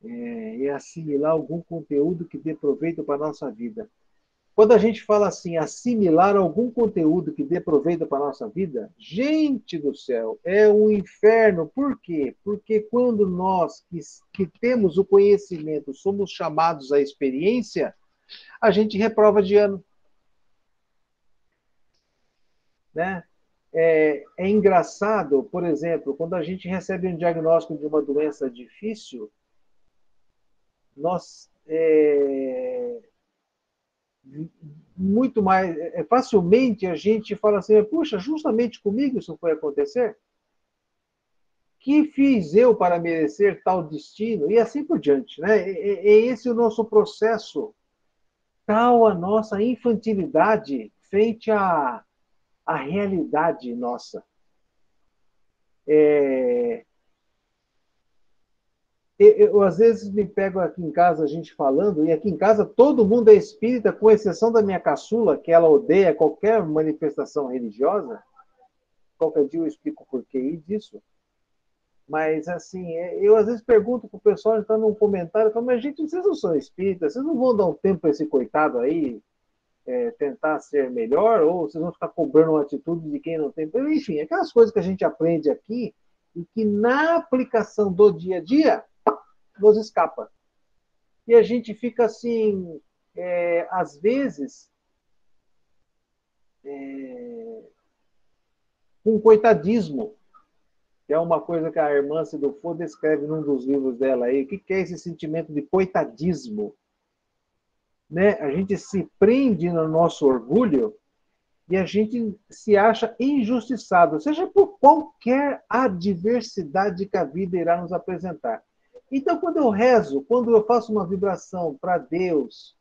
e assimilar algum conteúdo que dê proveito para a nossa vida. Quando a gente fala assim, assimilar algum conteúdo que dê proveito para a nossa vida, gente do céu, é um inferno. Por quê? Porque quando nós que temos o conhecimento somos chamados à experiência, a gente reprova de ano, né? É engraçado, por exemplo, quando a gente recebe um diagnóstico de uma doença difícil, nós muito mais facilmente a gente fala assim, puxa, justamente comigo isso foi acontecer? Que fiz eu para merecer tal destino? E assim por diante, né? É esse o nosso processo, tal a nossa infantilidade frente à realidade nossa. É, eu, às vezes me pego aqui em casa a gente falando, e aqui em casa todo mundo é espírita, com exceção da minha caçula, que ela odeia qualquer manifestação religiosa. Qualquer dia eu explico o porquê disso. Mas, assim, eu às vezes pergunto pro pessoal, então num comentário, eu falo, mas gente, vocês não são espíritas, vocês não vão dar um tempo para esse coitado aí tentar ser melhor, ou vocês vão ficar cobrando uma atitude de quem não tem. Enfim, aquelas coisas que a gente aprende aqui e que na aplicação do dia a dia nos escapa. E a gente fica assim, às vezes, com coitadismo, que é uma coisa que a irmã Sidofo descreve num dos livros dela aí. O que é esse sentimento de coitadismo? Né? A gente se prende no nosso orgulho e a gente se acha injustiçado, seja por qualquer adversidade que a vida irá nos apresentar. Então, quando eu rezo, quando eu faço uma vibração para Deus,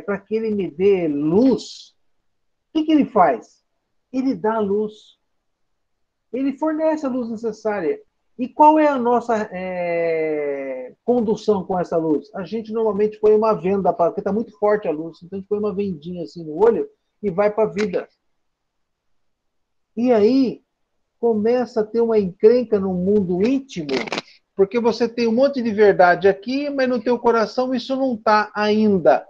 para que Ele me dê luz, o que Ele faz? Ele dá a luz. Ele fornece a luz necessária. E qual é a nossa condução com essa luz? A gente normalmente põe uma venda, porque está muito forte a luz, então a gente põe uma vendinha assim no olho e vai para a vida. E aí começa a ter uma encrenca no mundo íntimo, porque você tem um monte de verdade aqui, mas no teu coração isso não está ainda.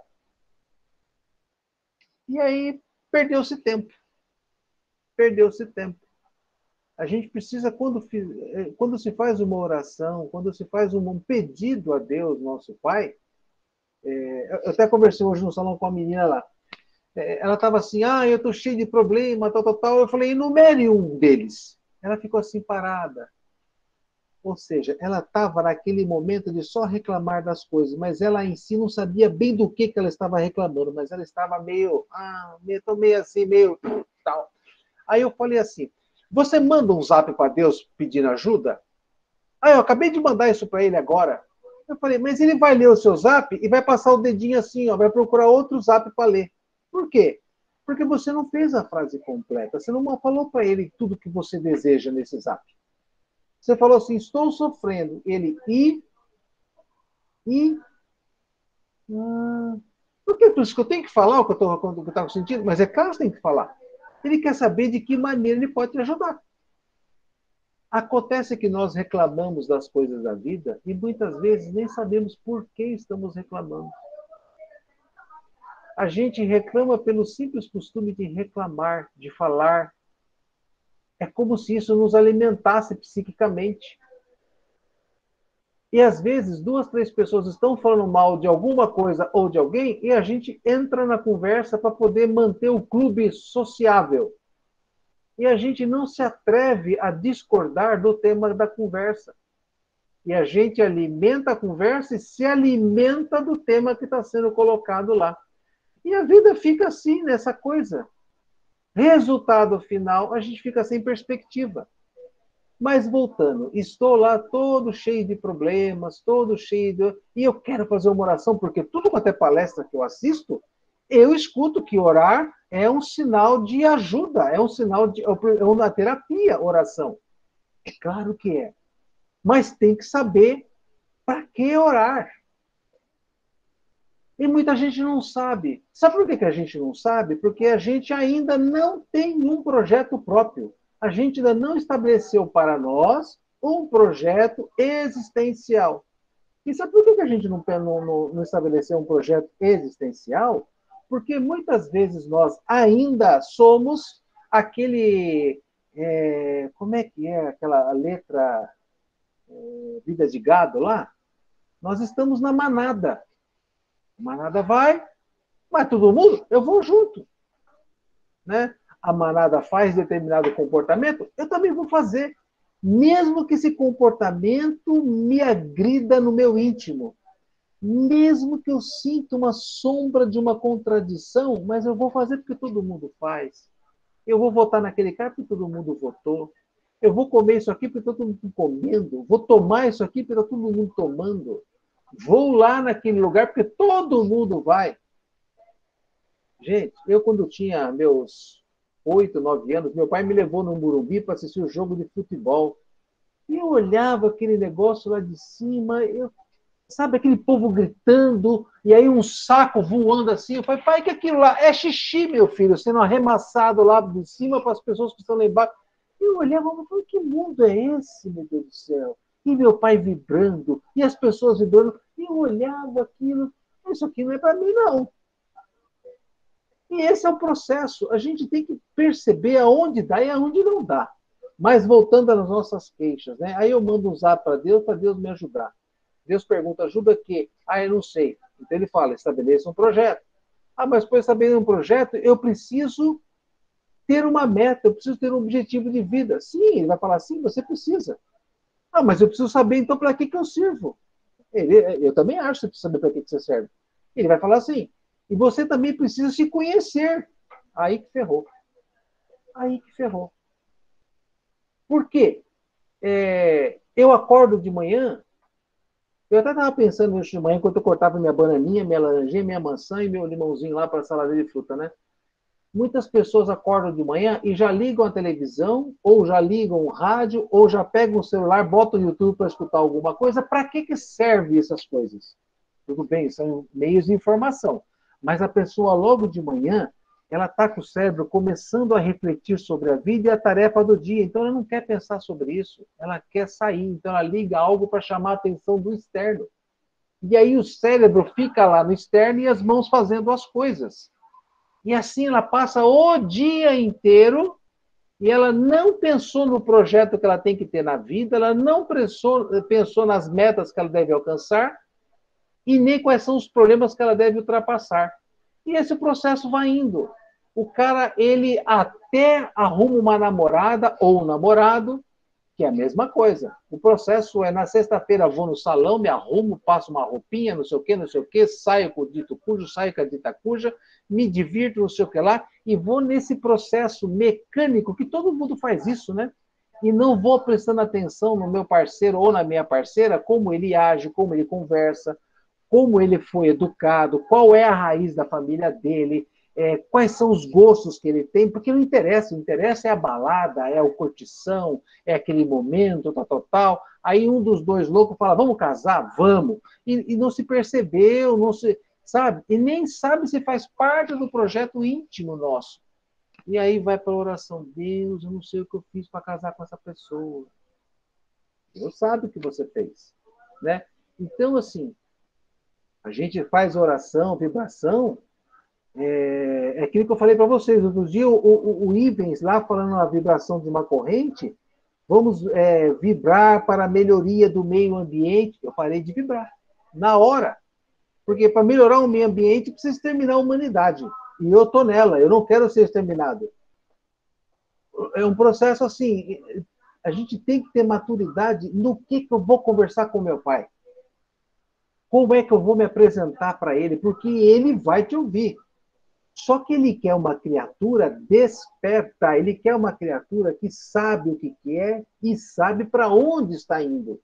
E aí perdeu-se tempo. Perdeu-se tempo. A gente precisa, quando se faz uma oração, quando se faz um pedido a Deus, nosso Pai, eu até conversei hoje no salão com a menina lá, ela estava assim, eu estou cheio de problema, tal, tal, tal. Eu falei, enumere um deles. Ela ficou assim parada. Ou seja, ela estava naquele momento de só reclamar das coisas, mas ela em si não sabia bem do que ela estava reclamando, mas ela estava meio, meio assim, meio tal. Aí eu falei assim, você manda um zap para Deus pedindo ajuda? Eu acabei de mandar isso para ele agora. Eu falei, mas ele vai ler o seu zap e vai passar o dedinho assim, ó, vai procurar outro zap para ler. Por quê? Porque você não fez a frase completa, você não falou para ele tudo que você deseja nesse zap. Você falou assim, estou sofrendo. Ele, e, por que? Por isso que eu tenho que falar o que eu estava sentindo? Mas é claro que tem que falar. Ele quer saber de que maneira ele pode te ajudar. Acontece que nós reclamamos das coisas da vida e muitas vezes nem sabemos por que estamos reclamando. A gente reclama pelo simples costume de reclamar, de falar. É como se isso nos alimentasse psiquicamente. E às vezes duas, três pessoas estão falando mal de alguma coisa ou de alguém e a gente entra na conversa para poder manter o clube sociável. E a gente não se atreve a discordar do tema da conversa. E a gente alimenta a conversa e se alimenta do tema que está sendo colocado lá. E a vida fica assim, nessa coisa. Resultado final, a gente fica sem perspectiva. Mas voltando, estou lá todo cheio de problemas, todo cheio de... E eu quero fazer uma oração, porque tudo quanto é palestra que eu assisto, eu escuto que orar é um sinal de ajuda, é um sinal de... é uma terapia, oração. É claro que é. Mas tem que saber para que orar. E muita gente não sabe. Sabe por que a gente não sabe? Porque a gente ainda não tem um projeto próprio. A gente ainda não estabeleceu para nós um projeto existencial. E sabe por que a gente não estabeleceu um projeto existencial? Porque muitas vezes nós ainda somos aquele. Como é que é aquela letra vida de gado lá? Nós estamos na manada. A manada vai todo mundo, eu vou junto. Né? A manada faz determinado comportamento, eu também vou fazer. Mesmo que esse comportamento me agrida no meu íntimo. Mesmo que eu sinta uma sombra de uma contradição, mas eu vou fazer porque todo mundo faz. Eu vou votar naquele cara porque todo mundo votou. Eu vou comer isso aqui porque todo mundo está comendo. Vou tomar isso aqui porque todo mundo tomando. Vou lá naquele lugar porque todo mundo vai. Gente, eu quando tinha meus 8, 9 anos, meu pai me levou no Morumbi para assistir o jogo de futebol. E eu olhava aquele negócio lá de cima, sabe, aquele povo gritando, e aí um saco voando assim. Eu falei, pai, que aquilo lá? É xixi, meu filho, sendo arremessado lá de cima para as pessoas que estão lá embaixo. E eu olhava e falei, que mundo é esse, meu Deus do céu? E meu pai vibrando, e as pessoas vibrando. E eu olhava aquilo, isso aqui não é para mim, não. E esse é o processo. A gente tem que perceber aonde dá e aonde não dá. Mas voltando às nossas queixas, né? Aí eu mando um zap para Deus me ajudar. Deus pergunta, ajuda o quê? Ah, eu não sei. Então ele fala, estabeleça um projeto. Ah, mas para estabelecer um projeto, eu preciso ter uma meta, eu preciso ter um objetivo de vida. Sim, ele vai falar, sim, você precisa. Ah, mas eu preciso saber, então, para que eu sirvo? Eu também acho que você precisa saber para que você serve. Ele vai falar assim, e você também precisa se conhecer. Aí que ferrou. Aí que ferrou. Por quê? Eu acordo de manhã, eu até estava pensando hoje de manhã, enquanto eu cortava minha bananinha, minha laranjinha, minha maçã e meu limãozinho lá para a salada de fruta, né? Muitas pessoas acordam de manhã e já ligam a televisão, ou já ligam o rádio, ou já pegam o celular, botam o YouTube para escutar alguma coisa. Para que serve essas coisas? Tudo bem, são meios de informação. Mas a pessoa, logo de manhã, ela está com o cérebro começando a refletir sobre a vida e a tarefa do dia. Então, ela não quer pensar sobre isso. Ela quer sair. Então, ela liga algo para chamar a atenção do externo. E aí o cérebro fica lá no externo e as mãos fazendo as coisas. E assim ela passa o dia inteiro e ela não pensou no projeto que ela tem que ter na vida, ela não pensou nas metas que ela deve alcançar e nem quais são os problemas que ela deve ultrapassar. E esse processo vai indo. O cara, ele até arruma uma namorada ou um namorado, que é a mesma coisa. O processo é, na sexta-feira vou no salão, me arrumo, passo uma roupinha, não sei o quê, saio com o dito cujo, saio com a dita cuja, me divirto, não sei o que lá, e vou nesse processo mecânico, que todo mundo faz isso, né? E não vou prestando atenção no meu parceiro ou na minha parceira, como ele age, como ele conversa, como ele foi educado, qual é a raiz da família dele, quais são os gostos que ele tem, porque não interessa, o interessa é a balada, é o curtição, é aquele momento, tal, tal, tal. Aí um dos dois loucos fala, vamos casar? Vamos. E não se percebeu, não se, sabe? E nem sabe se faz parte do projeto íntimo nosso. E aí vai para a oração, Deus, eu não sei o que eu fiz para casar com essa pessoa. Deus sabe o que você fez, né? Então, assim, a gente faz oração, vibração, aquilo que eu falei para vocês. Outro dia, o Ivens, lá falando a vibração de uma corrente, vamos vibrar para a melhoria do meio ambiente. Eu parei de vibrar, na hora. Porque para melhorar o meio ambiente, precisa exterminar a humanidade. E eu estou nela, eu não quero ser exterminado. É um processo assim, a gente tem que ter maturidade no que eu vou conversar com meu pai. Como é que eu vou me apresentar para ele? Porque ele vai te ouvir. Só que ele quer uma criatura desperta, ele quer uma criatura que sabe o que quer e sabe para onde está indo.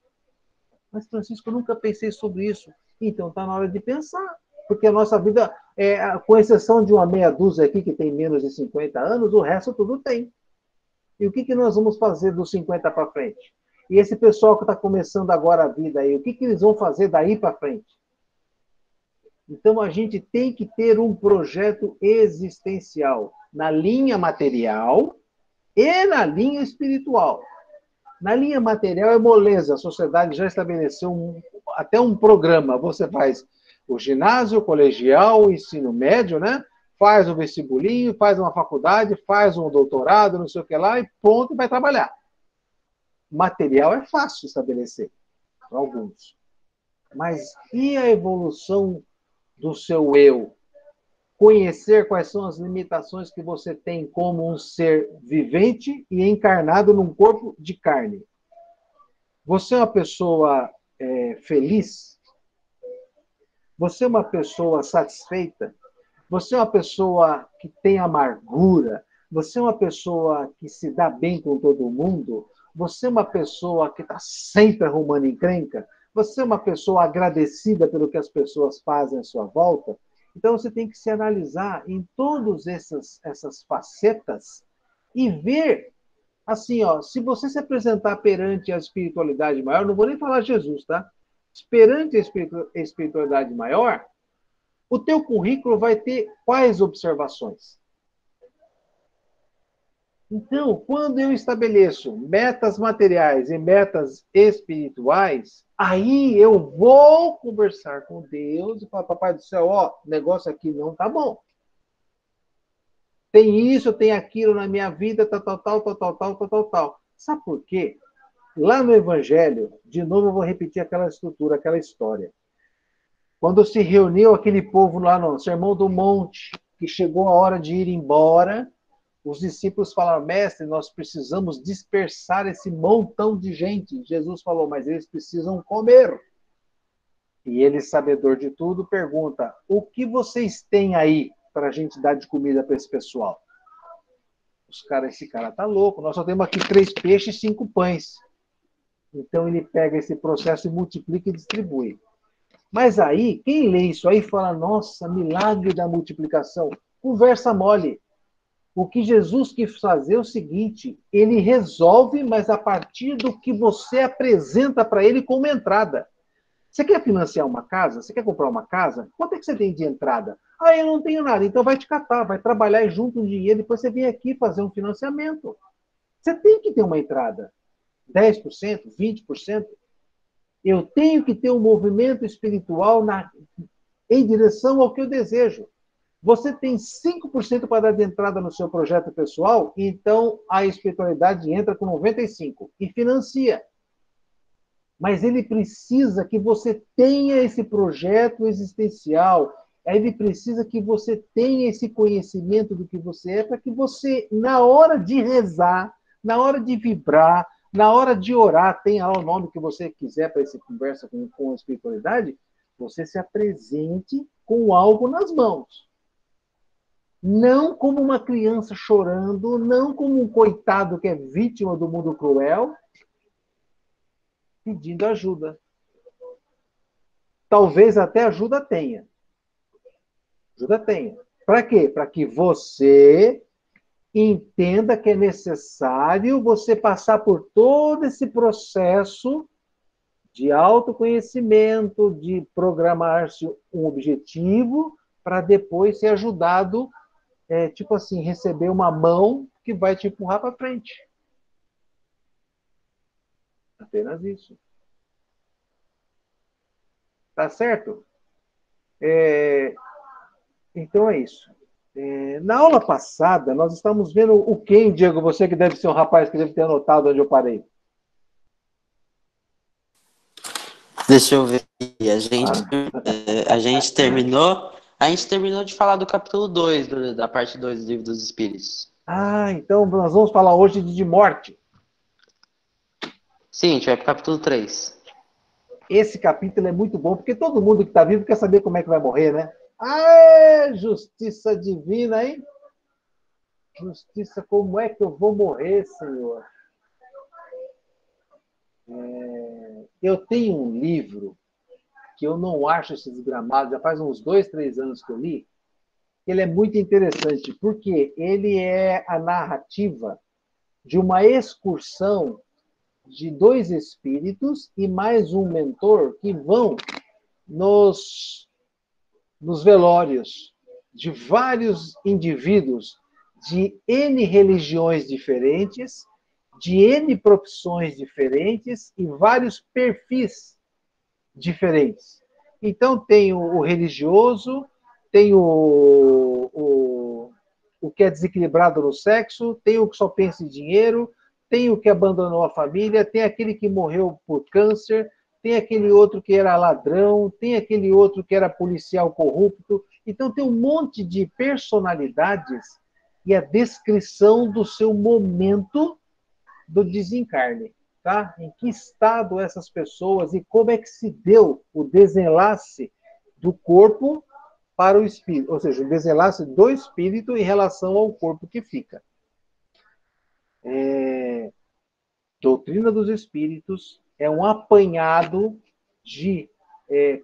Mas, Francisco, eu nunca pensei sobre isso. Então está na hora de pensar. Porque a nossa vida, com exceção de uma meia dúzia aqui que tem menos de 50 anos, o resto tudo tem. E o que nós vamos fazer dos 50 para frente? E esse pessoal que está começando agora a vida aí, o que eles vão fazer daí para frente? Então, a gente tem que ter um projeto existencial na linha material e na linha espiritual. Na linha material é moleza, a sociedade já estabeleceu até um programa. Você faz o ginásio, o colegial, o ensino médio, né? Faz o vestibulinho, faz uma faculdade, faz um doutorado, não sei o que lá, e pronto, vai trabalhar. Material é fácil estabelecer, para alguns. Mas e a evolução do seu eu? Conhecer quais são as limitações que você tem como um ser vivente e encarnado num corpo de carne. Você é uma pessoa feliz? Você é uma pessoa satisfeita? Você é uma pessoa que tem amargura? Você é uma pessoa que se dá bem com todo mundo? Você é uma pessoa que está sempre arrumando encrenca? Você é uma pessoa agradecida pelo que as pessoas fazem à sua volta? Então você tem que se analisar em todas essas facetas e ver, assim, ó, se você se apresentar perante a espiritualidade maior, não vou nem falar Jesus, tá? Perante a espiritualidade maior, o teu currículo vai ter quais observações? Então, quando eu estabeleço metas materiais e metas espirituais, aí eu vou conversar com Deus e falar, papai do céu, ó, o negócio aqui não tá bom. Tem isso, tem aquilo na minha vida, tal. Sabe por quê? Lá no Evangelho, de novo eu vou repetir aquela estrutura, aquela história. Quando se reuniu aquele povo lá no Sermão do Monte, que chegou a hora de ir embora, os discípulos falaram, mestre, nós precisamos dispersar esse montão de gente. Jesus falou, mas eles precisam comer. E ele, sabedor de tudo, pergunta, o que vocês têm aí para a gente dar de comida para esse pessoal? Esse cara tá louco, nós só temos aqui 3 peixes e 5 pães. Então ele pega esse processo e multiplica e distribui. Mas aí, quem lê isso aí fala, nossa, milagre da multiplicação. Conversa mole. O que Jesus quis fazer é o seguinte, ele resolve, mas a partir do que você apresenta para ele como entrada. Você quer financiar uma casa? Você quer comprar uma casa? Quanto é que você tem de entrada? Ah, eu não tenho nada. Então vai te catar, vai trabalhar e junta um dinheiro, depois você vem aqui fazer um financiamento. Você tem que ter uma entrada. 10%, 20%. Eu tenho que ter um movimento espiritual em direção ao que eu desejo. Você tem 5% para dar de entrada no seu projeto pessoal, então a espiritualidade entra com 95% e financia. Mas ele precisa que você tenha esse projeto existencial, ele precisa que você tenha esse conhecimento do que você é, para que você, na hora de rezar, na hora de vibrar, na hora de orar, tenha lá o nome que você quiser para essa conversa com a espiritualidade, você se apresente com algo nas mãos. Não como uma criança chorando, não como um coitado que é vítima do mundo cruel, pedindo ajuda. Talvez até ajuda tenha. Ajuda tenha. Para quê? Para que você entenda que é necessário você passar por todo esse processo de autoconhecimento, de programar-se um objetivo, para depois ser ajudado, tipo assim, receber uma mão que vai te empurrar para frente. Apenas isso. Tá certo? Então é isso. Na aula passada, nós estamos vendo o quem, Diego? Você que deve ser um rapaz que deve ter anotado onde eu parei. Deixa eu ver. A gente terminou de falar do capítulo 2, da parte 2 do Livro dos Espíritos. Então nós vamos falar hoje de morte. Sim, a gente vai para o capítulo 3. Esse capítulo é muito bom, porque todo mundo que está vivo quer saber como é que vai morrer, né? Ah, justiça divina, hein? Justiça, como é que eu vou morrer, Senhor? Eu tenho um livro que eu não acho esse desgramado, já faz uns 2, 3 anos que eu li. Ele é muito interessante, porque ele é a narrativa de uma excursão de 2 espíritos e mais um mentor que vão nos velórios de vários indivíduos de N religiões diferentes, de N profissões diferentes e vários perfis diferentes. Então, tem o religioso, tem o que é desequilibrado no sexo, tem o que só pensa em dinheiro, tem o que abandonou a família, tem aquele que morreu por câncer, tem aquele outro que era ladrão, tem aquele outro que era policial corrupto. Então, tem um monte de personalidades e a descrição do seu momento do desencarne. Tá? Em que estado essas pessoas e como é que se deu o desenlace do corpo para o espírito, ou seja, o desenlace do espírito em relação ao corpo que fica. Doutrina dos Espíritos é um apanhado de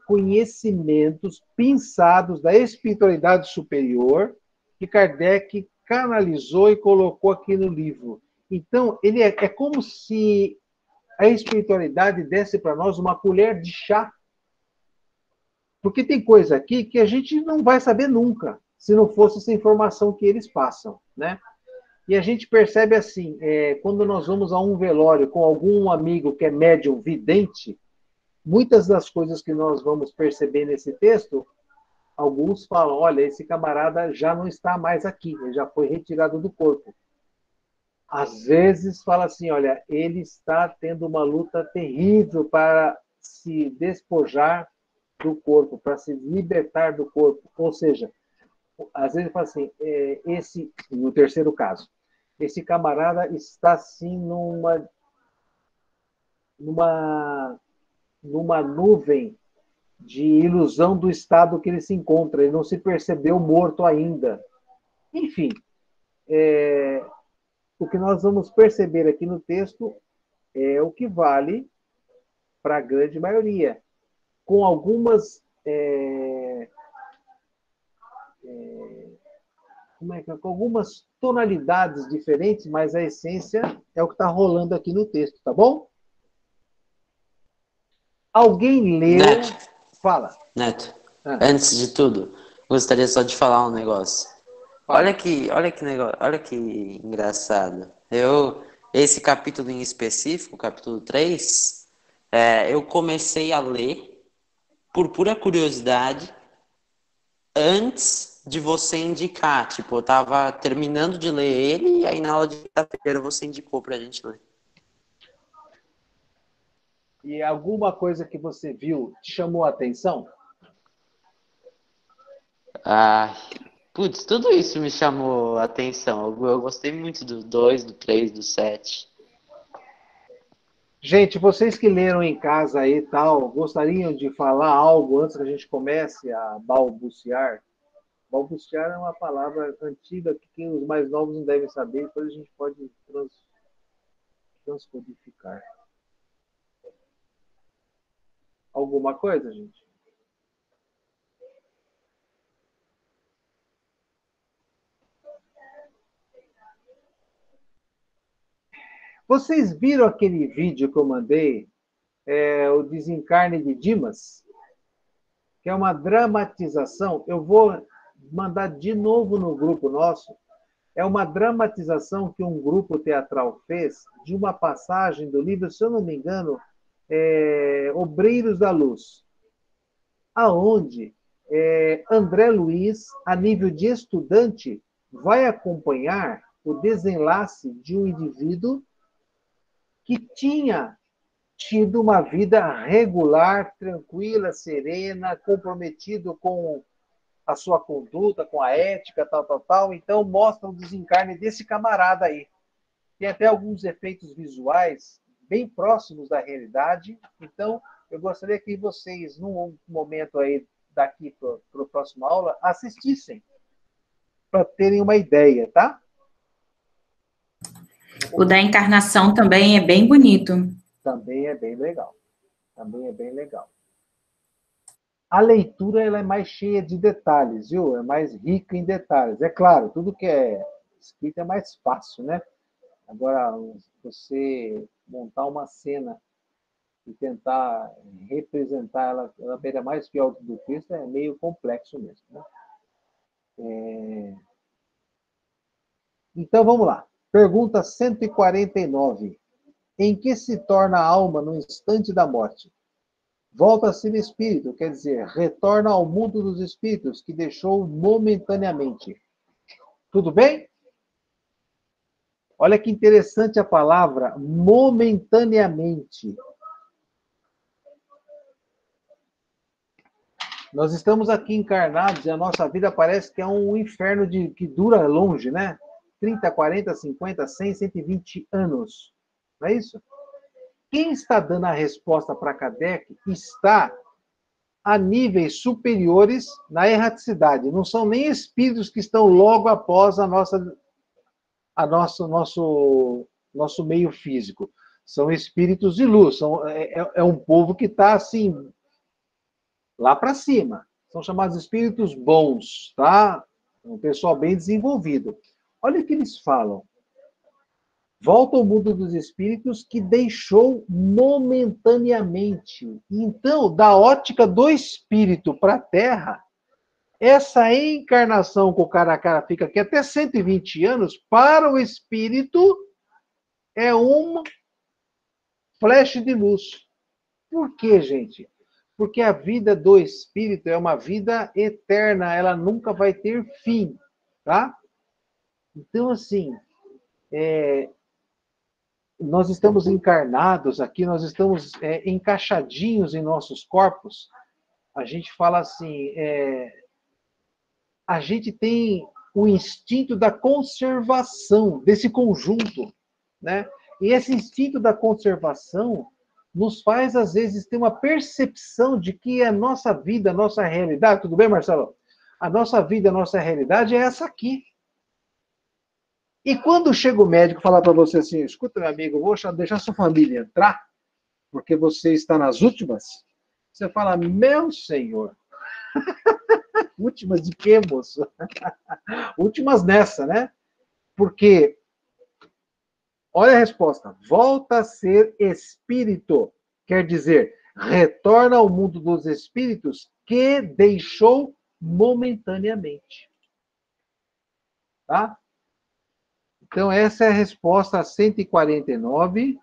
conhecimentos pensados da espiritualidade superior que Kardec canalizou e colocou aqui no livro. Então, ele é como se a espiritualidade desse para nós uma colher de chá. Porque tem coisa aqui que a gente não vai saber nunca, se não fosse essa informação que eles passam, né? E a gente percebe assim, quando nós vamos a um velório com algum amigo que é médium vidente, muitas das coisas que nós vamos perceber nesse texto, alguns falam, olha, esse camarada já não está mais aqui, ele já foi retirado do corpo. Às vezes fala assim, olha, ele está tendo uma luta terrível para se despojar do corpo, para se libertar do corpo. Ou seja, às vezes fala assim, no terceiro caso, esse camarada está assim numa nuvem de ilusão do estado que ele se encontra, ele não se percebeu morto ainda. Enfim, o que nós vamos perceber aqui no texto é o que vale para a grande maioria, com algumas com algumas tonalidades diferentes, mas a essência é o que está rolando aqui no texto, tá bom? Alguém leu? Neto, Fala. Neto, antes de tudo, gostaria só de falar um negócio. Fala. Olha que negócio, olha que engraçado. Esse capítulo em específico, capítulo 3, eu comecei a ler por pura curiosidade antes de você indicar. Tipo, eu tava terminando de ler ele e aí na aula de quinta-feira você indicou pra gente ler. E alguma coisa que você viu te chamou a atenção? Ah, putz, tudo isso me chamou a atenção. Eu gostei muito do 2, do 3, do 7. Gente, vocês que leram em casa aí e tal, gostariam de falar algo antes que a gente comece a balbuciar? Balbuciar é uma palavra antiga que os mais novos não devem saber, depois a gente pode transcodificar. Alguma coisa, gente? Vocês viram aquele vídeo que eu mandei, o Desencarne de Dimas? Que é uma dramatização. Eu vou mandar de novo no grupo nosso. É uma dramatização que um grupo teatral fez de uma passagem do livro, se eu não me engano, Obreiros da Luz, aonde André Luiz, a nível de estudante, vai acompanhar o desenlace de um indivíduo que tinha tido uma vida regular, tranquila, serena, comprometido com a sua conduta, com a ética, tal, tal, tal. Então, mostra o desencarne desse camarada aí. Tem até alguns efeitos visuais bem próximos da realidade. Então, eu gostaria que vocês, num momento aí, daqui para a próxima aula, assistissem, para terem uma ideia, tá? O da encarnação também é bem bonito. Também é bem legal. Também é bem legal. A leitura ela é mais cheia de detalhes, viu? É mais rica em detalhes. É claro, tudo que é escrito é mais fácil, né? Agora, você montar uma cena e tentar representar ela beira mais fiel do texto é meio complexo mesmo, né? Então, vamos lá. Pergunta 149. Em que se torna a alma no instante da morte? volta a ser espírito, quer dizer, retorna ao mundo dos espíritos, que deixou momentaneamente. Tudo bem? Olha que interessante a palavra momentaneamente. Nós estamos aqui encarnados e a nossa vida parece que é um inferno que dura longe, né? 30, 40, 50, 100, 120 anos. Não é isso? Quem está dando a resposta para Kardec está a níveis superiores na erraticidade. Não são nem espíritos que estão logo após nosso meio físico. São espíritos de luz. É um povo que está assim, lá para cima. São chamados espíritos bons, tá? Um pessoal bem desenvolvido. Olha o que eles falam. Volta ao mundo dos espíritos que deixou momentaneamente. Então, da ótica do espírito para a Terra, essa encarnação com o cara a cara fica aqui até 120 anos, para o espírito, é um flash de luz. Por quê, gente? Porque a vida do espírito é uma vida eterna, ela nunca vai ter fim, tá? Então, assim, nós estamos encarnados aqui, nós estamos encaixadinhos em nossos corpos. A gente fala assim, a gente tem o instinto da conservação desse conjunto, né? E esse instinto da conservação nos faz, às vezes, ter uma percepção de que a nossa vida, a nossa realidade... Tudo bem, Marcelo? A nossa vida, a nossa realidade é essa aqui. E quando chega o médico falar para você assim, escuta, meu amigo, vou deixar sua família entrar, porque você está nas últimas, você fala, meu senhor, últimas de quê, moço? Últimas nessa, né? Porque, olha a resposta, volta a ser espírito, quer dizer, retorna ao mundo dos espíritos que deixou momentaneamente. Tá? Então, essa é a resposta a 149.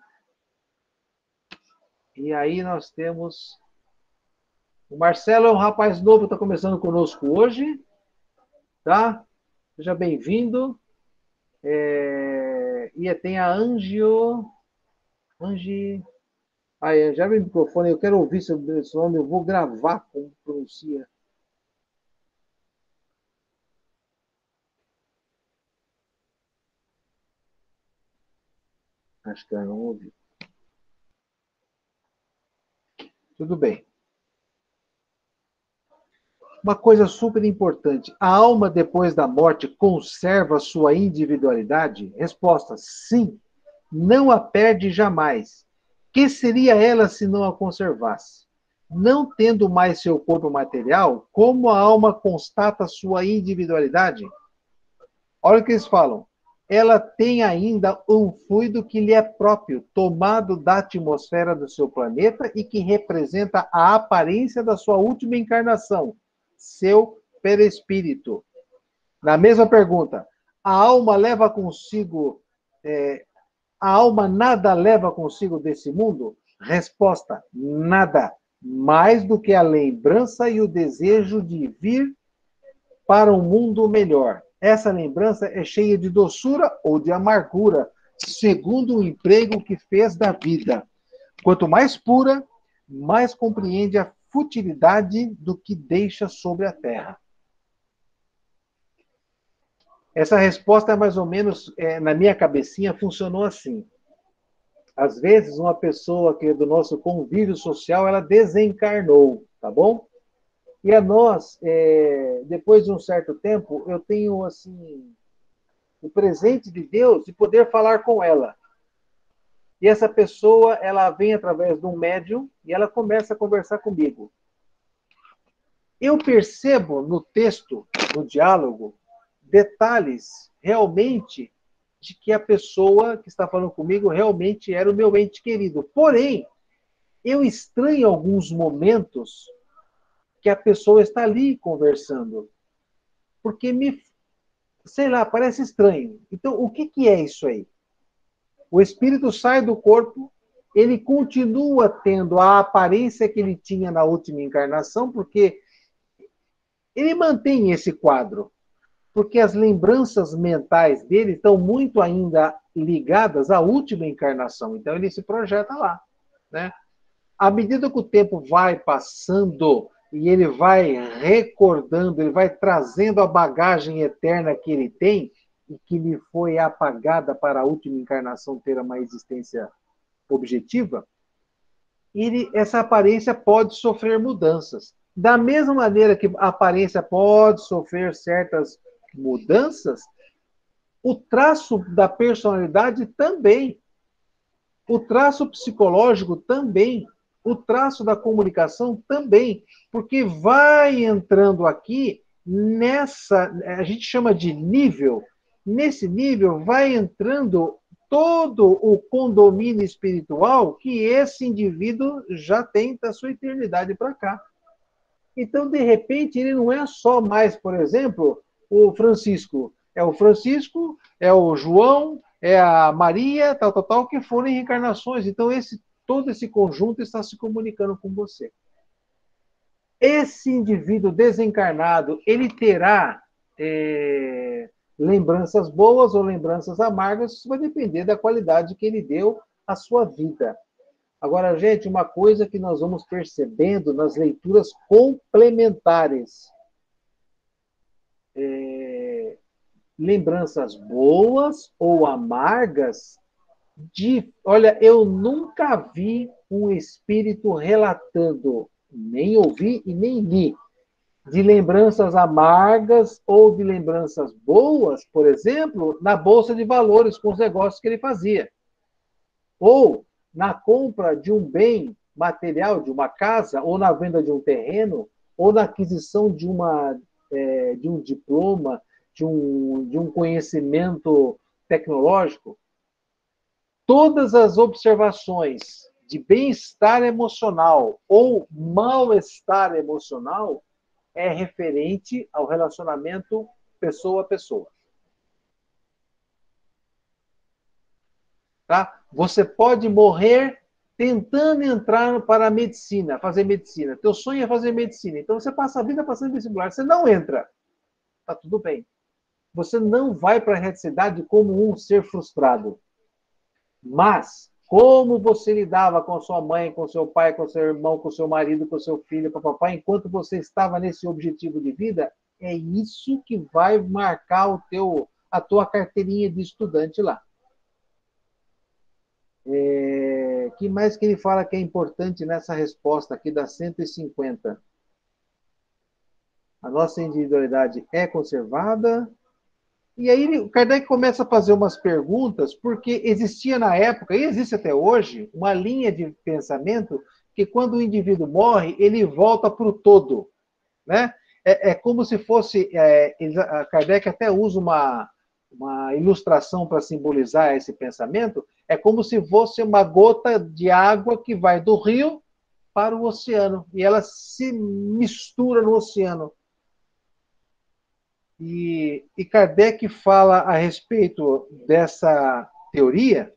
E aí nós temos... O Marcelo é um rapaz novo, está começando conosco hoje. Tá? Seja bem-vindo. E tem a Aí, já abre o microfone, eu quero ouvir seu nome, eu vou gravar como pronuncia. Acho que ela não ouviu. Tudo bem. Uma coisa super importante. A alma, depois da morte, conserva sua individualidade? Resposta, sim. Não a perde jamais. Que seria ela se não a conservasse? Não tendo mais seu corpo material, como a alma constata sua individualidade? Olha o que eles falam. Ela tem ainda um fluido que lhe é próprio, tomado da atmosfera do seu planeta e que representa a aparência da sua última encarnação, seu perispírito. Na mesma pergunta, a alma leva consigo, a alma nada leva consigo desse mundo? Resposta, nada. Mais do que a lembrança e o desejo de vir para um mundo melhor. Essa lembrança é cheia de doçura ou de amargura, segundo o emprego que fez da vida. Quanto mais pura, mais compreende a futilidade do que deixa sobre a terra. Essa resposta é mais ou menos, na minha cabecinha, funcionou assim. Às vezes, uma pessoa que é do nosso convívio social, ela desencarnou, tá bom? E a nós, depois de um certo tempo, eu tenho, assim, o presente de Deus de poder falar com ela. E essa pessoa, ela vem através de um médium e ela começa a conversar comigo. Eu percebo no texto, no diálogo, detalhes realmente de que a pessoa que está falando comigo realmente era o meu ente querido. Porém, eu estranho alguns momentos que a pessoa está ali conversando. Porque sei lá, parece estranho. Então, o que é isso aí? O espírito sai do corpo, ele continua tendo a aparência que ele tinha na última encarnação, porque ele mantém esse quadro, porque as lembranças mentais dele estão muito ainda ligadas à última encarnação. Então ele se projeta lá, né? À medida que o tempo vai passando e ele vai recordando, ele vai trazendo a bagagem eterna que ele tem e que lhe foi apagada para a última encarnação ter uma existência objetiva, essa aparência pode sofrer mudanças. Da mesma maneira que a aparência pode sofrer certas mudanças, o traço da personalidade também, o traço psicológico também, o traço da comunicação também, porque vai entrando aqui nessa, a gente chama de nível, nesse nível vai entrando todo o condomínio espiritual que esse indivíduo já tem da sua eternidade para cá. Então, de repente, ele não é só mais, por exemplo, o Francisco. É o Francisco, é o João, é a Maria, tal, que foram em reencarnações. Então, todo esse conjunto está se comunicando com você. Esse indivíduo desencarnado, ele terá lembranças boas ou lembranças amargas, isso vai depender da qualidade que ele deu à sua vida. Agora, gente, uma coisa que nós vamos percebendo nas leituras complementares. Lembranças boas ou amargas Olha, eu nunca vi um espírito relatando, nem ouvi e nem li, de lembranças amargas ou de lembranças boas, por exemplo, na Bolsa de Valores, com os negócios que ele fazia. Ou na compra de um bem material, de uma casa, ou na venda de um terreno, ou na aquisição de um diploma, de um conhecimento tecnológico. Todas as observações de bem-estar emocional ou mal-estar emocional é referente ao relacionamento pessoa a pessoa. Tá? Você pode morrer tentando entrar para a medicina, fazer medicina. Teu sonho é fazer medicina. Então você passa a vida passando vestibular. Você não entra. Tá tudo bem. Você não vai para a reticidade como um ser frustrado. Mas, como você lidava com sua mãe, com seu pai, com seu irmão, com seu marido, com seu filho, com o papai, enquanto você estava nesse objetivo de vida, é isso que vai marcar a tua carteirinha de estudante lá. Que mais que ele fala que é importante nessa resposta aqui da 150? A nossa individualidade é conservada. E aí o Kardec começa a fazer umas perguntas, porque existia na época, e existe até hoje, uma linha de pensamento que quando o indivíduo morre, ele volta para o todo. Né? É como se fosse... Kardec até usa uma ilustração para simbolizar esse pensamento, é como se fosse uma gota de água que vai do rio para o oceano, e ela se mistura no oceano. E Kardec fala a respeito dessa teoria,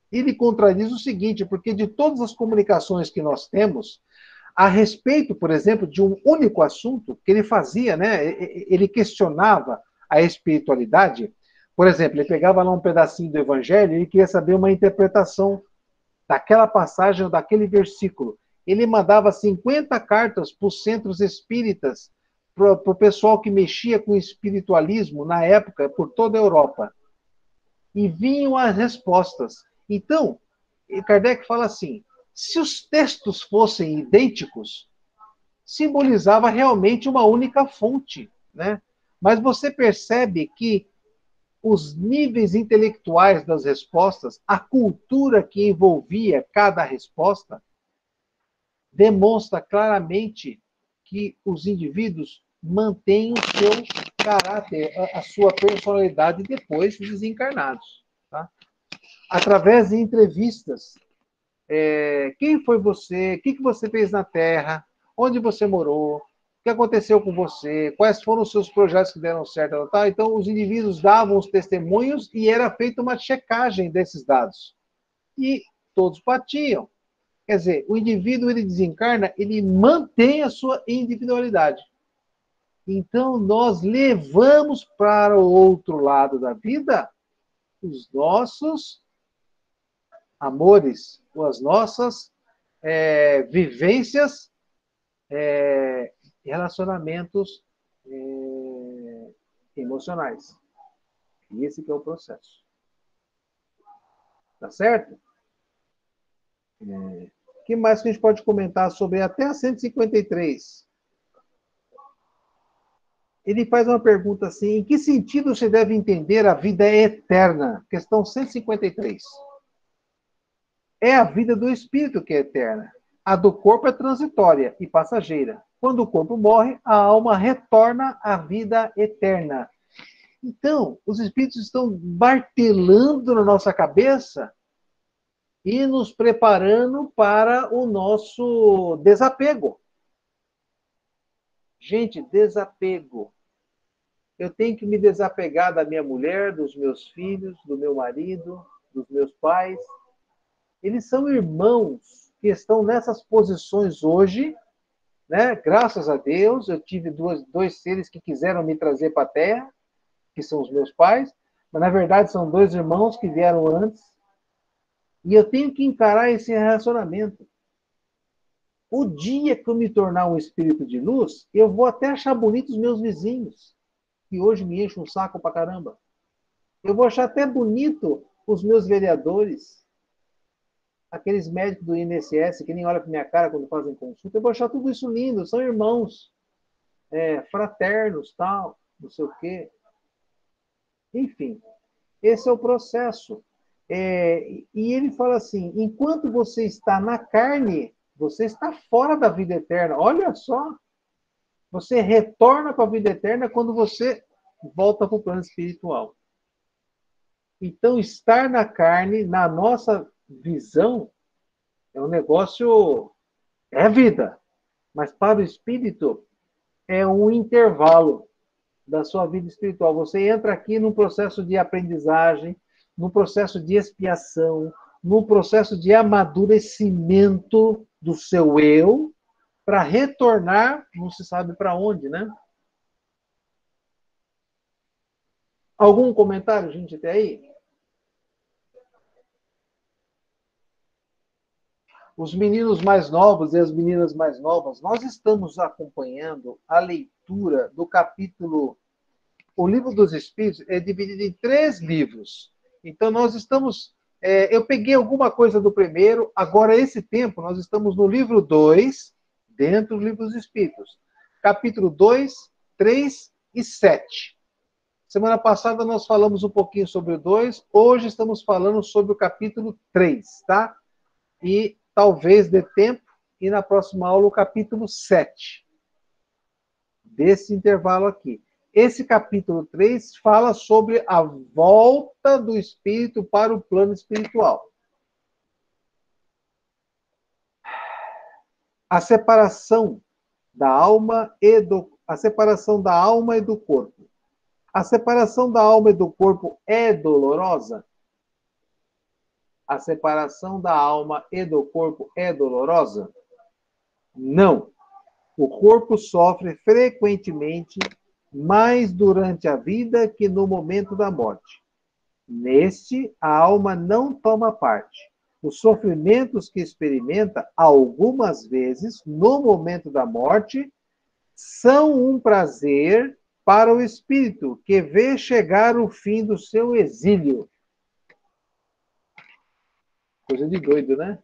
ele contradiz o seguinte, porque de todas as comunicações que nós temos, a respeito, por exemplo, de um único assunto que ele fazia, né, ele questionava a espiritualidade, por exemplo, ele pegava lá um pedacinho do Evangelho e ele queria saber uma interpretação daquela passagem ou daquele versículo. Ele mandava 50 cartas para os centros espíritas, para o pessoal que mexia com espiritualismo na época, por toda a Europa. E vinham as respostas. Então, Kardec fala assim, se os textos fossem idênticos, simbolizava realmente uma única fonte, né? Mas você percebe que os níveis intelectuais das respostas, a cultura que envolvia cada resposta, demonstra claramente que os indivíduos mantêm o seu caráter, a sua personalidade depois de desencarnados. Tá? Através de entrevistas. Quem foi você? O que você fez na Terra? Onde você morou? O que aconteceu com você? Quais foram os seus projetos que deram certo? Tá? Então, os indivíduos davam os testemunhos e era feita uma checagem desses dados. E todos patiam. Quer dizer, o indivíduo, ele desencarna, ele mantém a sua individualidade. Então, nós levamos para o outro lado da vida os nossos amores, ou as nossas vivências, relacionamentos emocionais. E esse que é o processo. Tá certo? O que mais que a gente pode comentar sobre até a 153? Ele faz uma pergunta assim: em que sentido você deve entender a vida eterna? Questão 153. É a vida do espírito que é eterna. A do corpo é transitória e passageira. Quando o corpo morre, a alma retorna à vida eterna. Então, os espíritos estão martelando na nossa cabeça e nos preparando para o nosso desapego. Gente, desapego. Eu tenho que me desapegar da minha mulher, dos meus filhos, do meu marido, dos meus pais. Eles são irmãos que estão nessas posições hoje, né? Graças a Deus, eu tive dois seres que quiseram me trazer para a Terra, que são os meus pais, mas na verdade são dois irmãos que vieram antes. E eu tenho que encarar esse relacionamento. O dia que eu me tornar um espírito de luz, eu vou até achar bonito os meus vizinhos, que hoje me enchem um saco pra caramba. Eu vou achar até bonito os meus vereadores, aqueles médicos do INSS que nem olham pra minha cara quando fazem consulta. Eu vou achar tudo isso lindo, são irmãos, fraternos, tal, não sei o quê. Enfim, esse é o processo. E ele fala assim: enquanto você está na carne, você está fora da vida eterna. Olha só, você retorna para a vida eterna quando você volta para o plano espiritual. Então, estar na carne, na nossa visão, é um negócio, é vida. Mas para o espírito, é um intervalo da sua vida espiritual. Você entra aqui num processo de aprendizagem, num processo de expiação, num processo de amadurecimento do seu eu, para retornar, não se sabe para onde, né? Algum comentário, gente, até aí? Os meninos mais novos e as meninas mais novas, nós estamos acompanhando a leitura do capítulo. O Livro dos Espíritos é dividido em 3 livros. Então, nós estamos. Eu peguei alguma coisa do primeiro, agora, esse tempo, nós estamos no livro 2, dentro do Livro dos Espíritos. Capítulo 2, 3 e 7. Semana passada nós falamos um pouquinho sobre o 2, hoje estamos falando sobre o capítulo 3, tá? E talvez dê tempo, e na próxima aula o capítulo 7. Desse intervalo aqui. Esse capítulo 3 fala sobre a volta do espírito para o plano espiritual. A separação da alma e do corpo. A separação da alma e do corpo é dolorosa? A separação da alma e do corpo é dolorosa? Não. O corpo sofre frequentemente mais durante a vida que no momento da morte. Neste, a alma não toma parte. Os sofrimentos que experimenta, algumas vezes, no momento da morte, são um prazer para o espírito, que vê chegar o fim do seu exílio. Coisa de doido, né?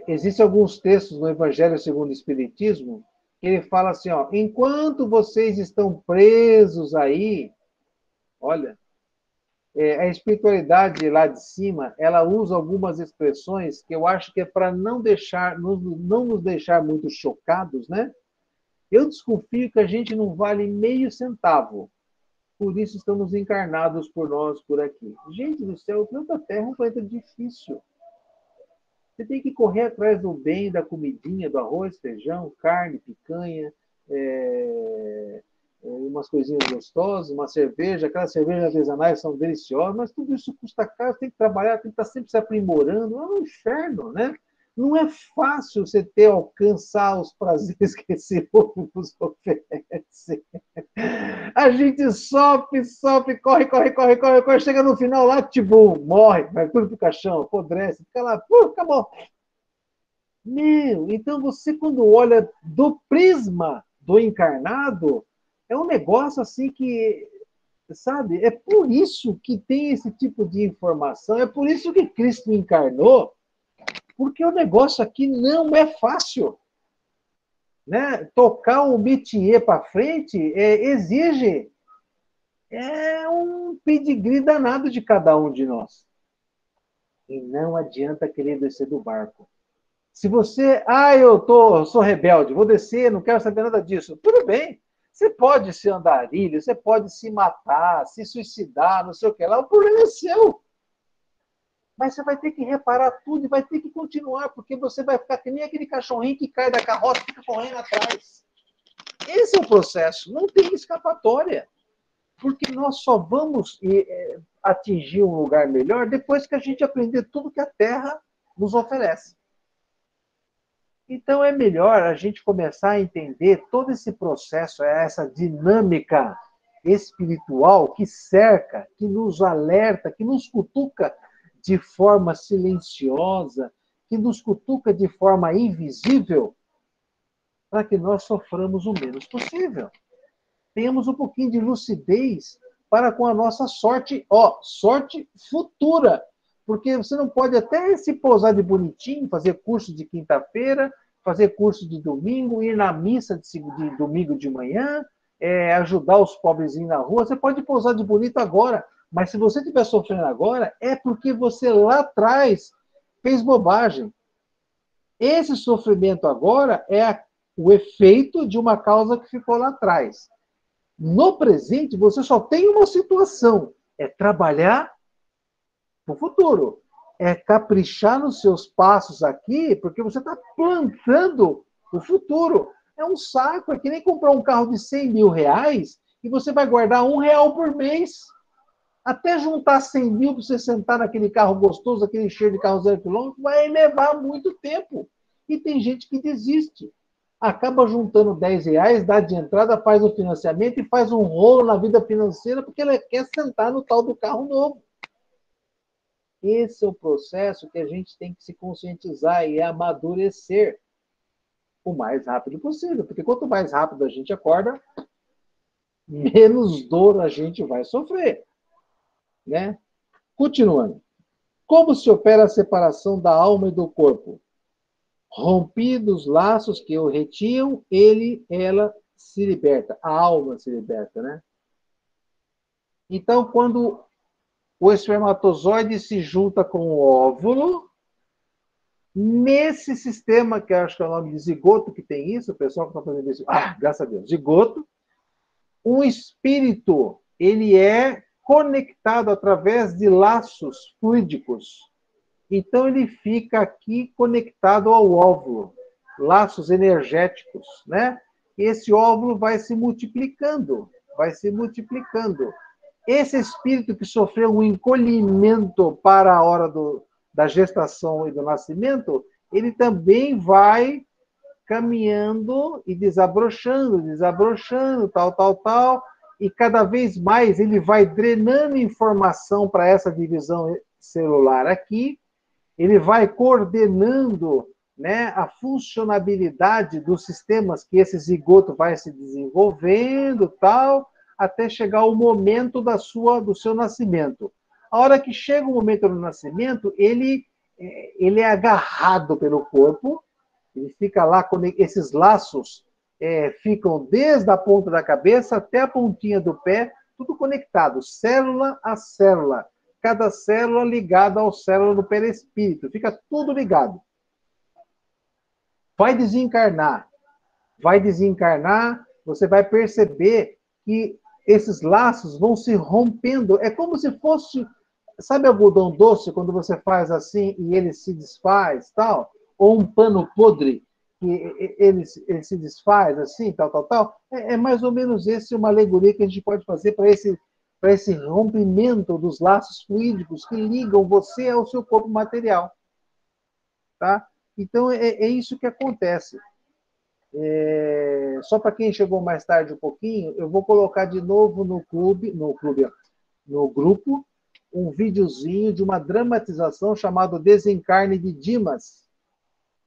Existem alguns textos no Evangelho segundo o Espiritismo que ele fala assim, ó, enquanto vocês estão presos aí, olha, a espiritualidade lá de cima, ela usa algumas expressões que eu acho que é para não nos deixar muito chocados, né? Eu desconfio que a gente não vale meio centavo, por isso estamos encarnados por nós por aqui. Gente do céu, o planeta Terra é um planeta difícil. Você tem que correr atrás do bem, da comidinha, do arroz, feijão, carne, picanha, umas coisinhas gostosas, uma cerveja, aquelas cervejas artesanais são deliciosas, mas tudo isso custa caro, tem que trabalhar, tem que estar sempre se aprimorando, é um inferno, né? Não é fácil você alcançar os prazeres que esse mundo nos oferece. A gente sofre, corre, chega no final lá, tipo, morre, vai tudo pro caixão, apodrece, fica lá, acabou. Meu, então você quando olha do prisma do encarnado, é um negócio assim que, sabe, é por isso que tem esse tipo de informação, é por isso que Cristo encarnou, porque o negócio aqui não é fácil. Né? Tocar o métier para frente exige um pedigree danado de cada um de nós. E não adianta querer descer do barco. Se você, eu sou rebelde, vou descer, não quero saber nada disso. Tudo bem. Você pode ser andarilho, você pode se matar, se suicidar, não sei o que lá, o problema é seu. Mas você vai ter que reparar tudo e vai ter que continuar, porque você vai ficar que nem aquele cachorrinho que cai da carroça e fica correndo atrás. Esse é o processo, não tem escapatória. Porque nós só vamos atingir um lugar melhor depois que a gente aprender tudo que a Terra nos oferece. Então é melhor a gente começar a entender todo esse processo, essa dinâmica espiritual que cerca, que nos alerta, que nos cutuca de forma silenciosa, que nos cutuca de forma invisível, para que nós soframos o menos possível. Tenhamos um pouquinho de lucidez para com a nossa sorte, sorte futura. Porque você não pode até se pousar de bonitinho, fazer curso de quinta-feira, fazer curso de domingo, ir na missa de domingo de manhã, ajudar os pobrezinhos na rua. Você pode pousar de bonito agora, mas se você estiver sofrendo agora, é porque você lá atrás fez bobagem. Esse sofrimento agora é o efeito de uma causa que ficou lá atrás. No presente, você só tem uma situação: é trabalhar para o futuro. É caprichar nos seus passos aqui, porque você está plantando o futuro. É um saco, é que nem comprar um carro de 100 mil reais e você vai guardar R$1 por mês. Até juntar 100 mil para você sentar naquele carro gostoso, aquele cheiro de carro 0 km, vai levar muito tempo. E tem gente que desiste. Acaba juntando R$10, dá de entrada, faz o financiamento e faz um rolo na vida financeira porque ela quer sentar no tal do carro novo. Esse é o processo que a gente tem que se conscientizar e amadurecer o mais rápido possível. Porque quanto mais rápido a gente acorda, menos dor a gente vai sofrer. Né? Continuando. Como se opera a separação da alma e do corpo? Rompidos os laços que o retiam, ela se liberta. A alma se liberta, né? Então, quando o espermatozoide se junta com o óvulo, nesse sistema, que eu acho que é o nome de zigoto, que tem isso, o pessoal que está fazendo isso, graças a Deus, zigoto, o espírito, ele é conectado através de laços fluídicos. Então, ele fica aqui conectado ao óvulo, laços energéticos, né? Esse óvulo vai se multiplicando, vai se multiplicando. Esse espírito que sofreu um encolhimento para a hora da gestação e do nascimento, ele também vai caminhando e desabrochando, tal, e cada vez mais ele vai drenando informação para essa divisão celular aqui, ele vai coordenando, né, a funcionabilidade dos sistemas que esse zigoto vai se desenvolvendo, tal, até chegar o momento do seu nascimento. A hora que chega o momento do nascimento, ele é agarrado pelo corpo, ele fica lá, esses laços ficam desde a ponta da cabeça até a pontinha do pé, tudo conectado, célula a célula. Cada célula ligada ao célula do perispírito. Fica tudo ligado. Vai desencarnar, você vai perceber que esses laços vão se rompendo. É como se fosse, sabe algodão doce, quando você faz assim e ele se desfaz, tal? Ou um pano podre, ele se desfaz assim, tal, tal, tal. É mais ou menos esse uma alegoria que a gente pode fazer para esse rompimento dos laços fluídicos que ligam você ao seu corpo material. Tá? Então, é isso que acontece. Só para quem chegou mais tarde um pouquinho, eu vou colocar de novo no grupo, um videozinho de uma dramatização chamada Desencarne de Dimas,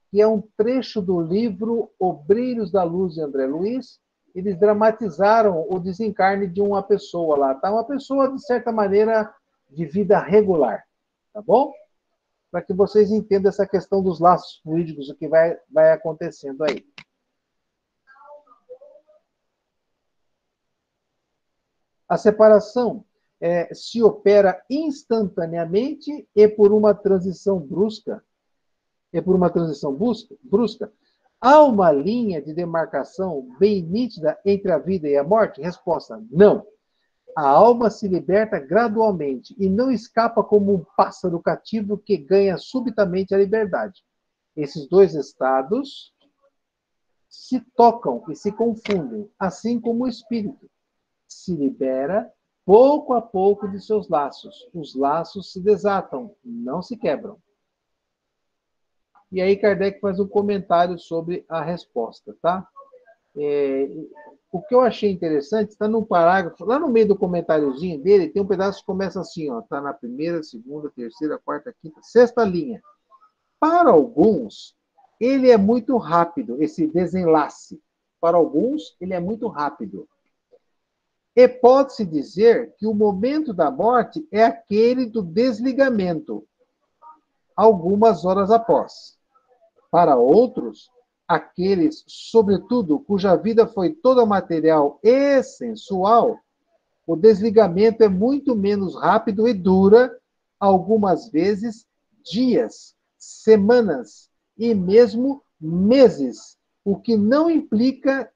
que é um trecho do livro Obreiros da Luz de André Luiz. Eles dramatizaram o desencarne de uma pessoa lá, tá? Uma pessoa, de certa maneira, de vida regular, tá bom? Para que vocês entendam essa questão dos laços fluídicos, o que vai acontecendo aí. A separação se opera instantaneamente e por uma transição brusca. Há uma linha de demarcação bem nítida entre a vida e a morte? Resposta: não. A alma se liberta gradualmente e não escapa como um pássaro cativo que ganha subitamente a liberdade. Esses dois estados se tocam e se confundem, assim como o espírito se libera pouco a pouco de seus laços. Os laços se desatam, não se quebram. E aí Kardec faz um comentário sobre a resposta, tá? O que eu achei interessante está num parágrafo, lá no meio do comentáriozinho dele, tem um pedaço que começa assim, ó, tá na primeira, segunda, terceira, quarta, quinta, sexta linha. Para alguns, ele é muito rápido, esse desenlace. Para alguns, ele é muito rápido. E pode-se dizer que o momento da morte é aquele do desligamento, algumas horas após. Para outros, aqueles, sobretudo, cuja vida foi toda material e sensual, o desligamento é muito menos rápido e dura, algumas vezes, dias, semanas e mesmo meses, o que não implica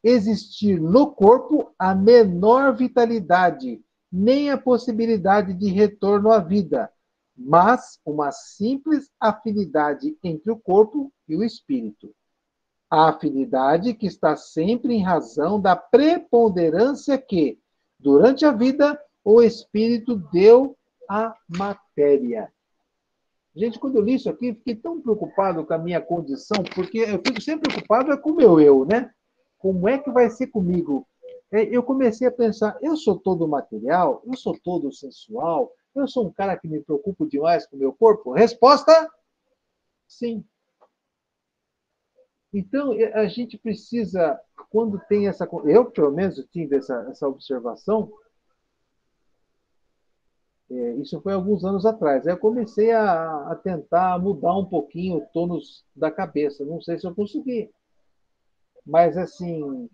existir no corpo a menor vitalidade, nem a possibilidade de retorno à vida, mas uma simples afinidade entre o corpo e o espírito. A afinidade que está sempre em razão da preponderância que, durante a vida, o espírito deu à matéria. Gente, quando eu li isso aqui, fiquei tão preocupado com a minha condição, porque eu fico sempre preocupado com o meu eu, né? Como é que vai ser comigo? Eu comecei a pensar, eu sou todo material? Eu sou todo sensual? Eu sou um cara que me preocupo demais com o meu corpo? Resposta, sim. Então, a gente precisa, quando tem essa... Eu, pelo menos, tive essa observação, isso foi alguns anos atrás. Aí eu comecei a tentar mudar um pouquinho o tônus da cabeça. Não sei se eu consegui. Mas, assim,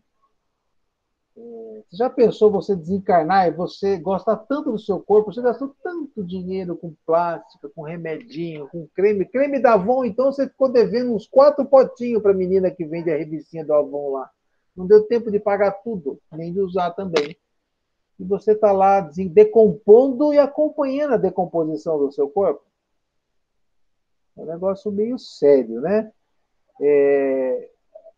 você já pensou você desencarnar e você gosta tanto do seu corpo, você gastou tanto dinheiro com plástica, com remedinho, com creme. Creme da Avon, então você ficou devendo uns 4 potinhos para a menina que vende a revistinha do Avon lá. Não deu tempo de pagar tudo, nem de usar também. E você está lá decompondo e acompanhando a decomposição do seu corpo. É um negócio meio sério, né?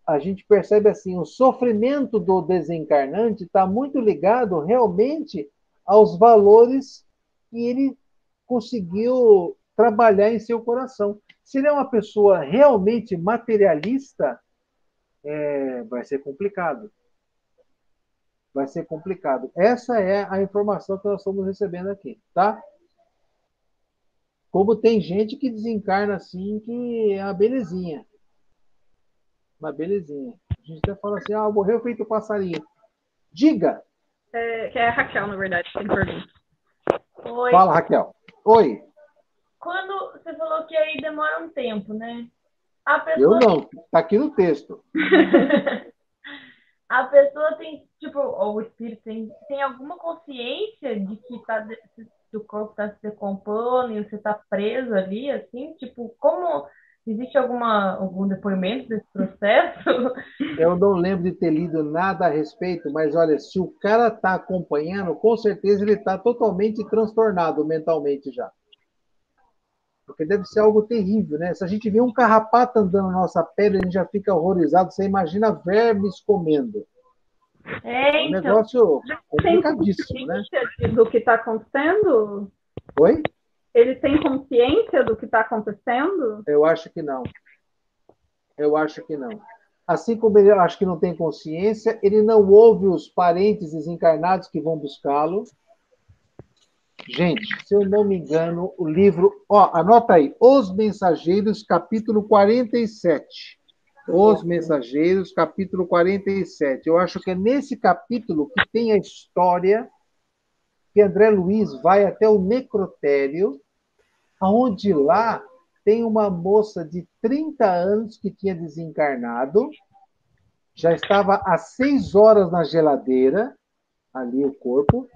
A gente percebe assim, o sofrimento do desencarnante está muito ligado realmente aos valores que ele conseguiu trabalhar em seu coração. Se ele é uma pessoa realmente materialista, vai ser complicado. Vai ser complicado. Essa é a informação que nós estamos recebendo aqui, tá? Como tem gente que desencarna assim, que é uma belezinha. Uma belezinha. A gente até fala assim, morreu feito passarinho. Diga. Que é a Raquel, na verdade, tem pergunta. Oi. Fala, Raquel. Oi. Quando você falou que aí demora um tempo, né? A pessoa... Eu não, tá aqui no texto. A pessoa tem, tipo, ou o espírito tem alguma consciência de que o corpo está se decompondo e você está preso ali, assim? Tipo, como... Existe algum depoimento desse processo? Eu não lembro de ter lido nada a respeito, mas olha, se o cara está acompanhando, com certeza ele está totalmente transtornado mentalmente já. Porque deve ser algo terrível, né? Se a gente vê um carrapato andando na nossa pele, a gente já fica horrorizado. Você imagina vermes comendo. É um Então, negócio Tem complicadíssimo, né? consciência do que está acontecendo? Oi? Ele tem consciência do que está acontecendo? Eu acho que não. Eu acho que não. Assim como ele acho que não tem consciência, ele não ouve os parentes desencarnados que vão buscá-lo. Gente, se eu não me engano, o livro... Ó, anota aí. Os Mensageiros, capítulo 47. Os Mensageiros, capítulo 47. Eu acho que é nesse capítulo que tem a história que André Luiz vai até o necrotério, onde lá tem uma moça de 30 anos que tinha desencarnado, já estava há 6 horas na geladeira, ali o corpo,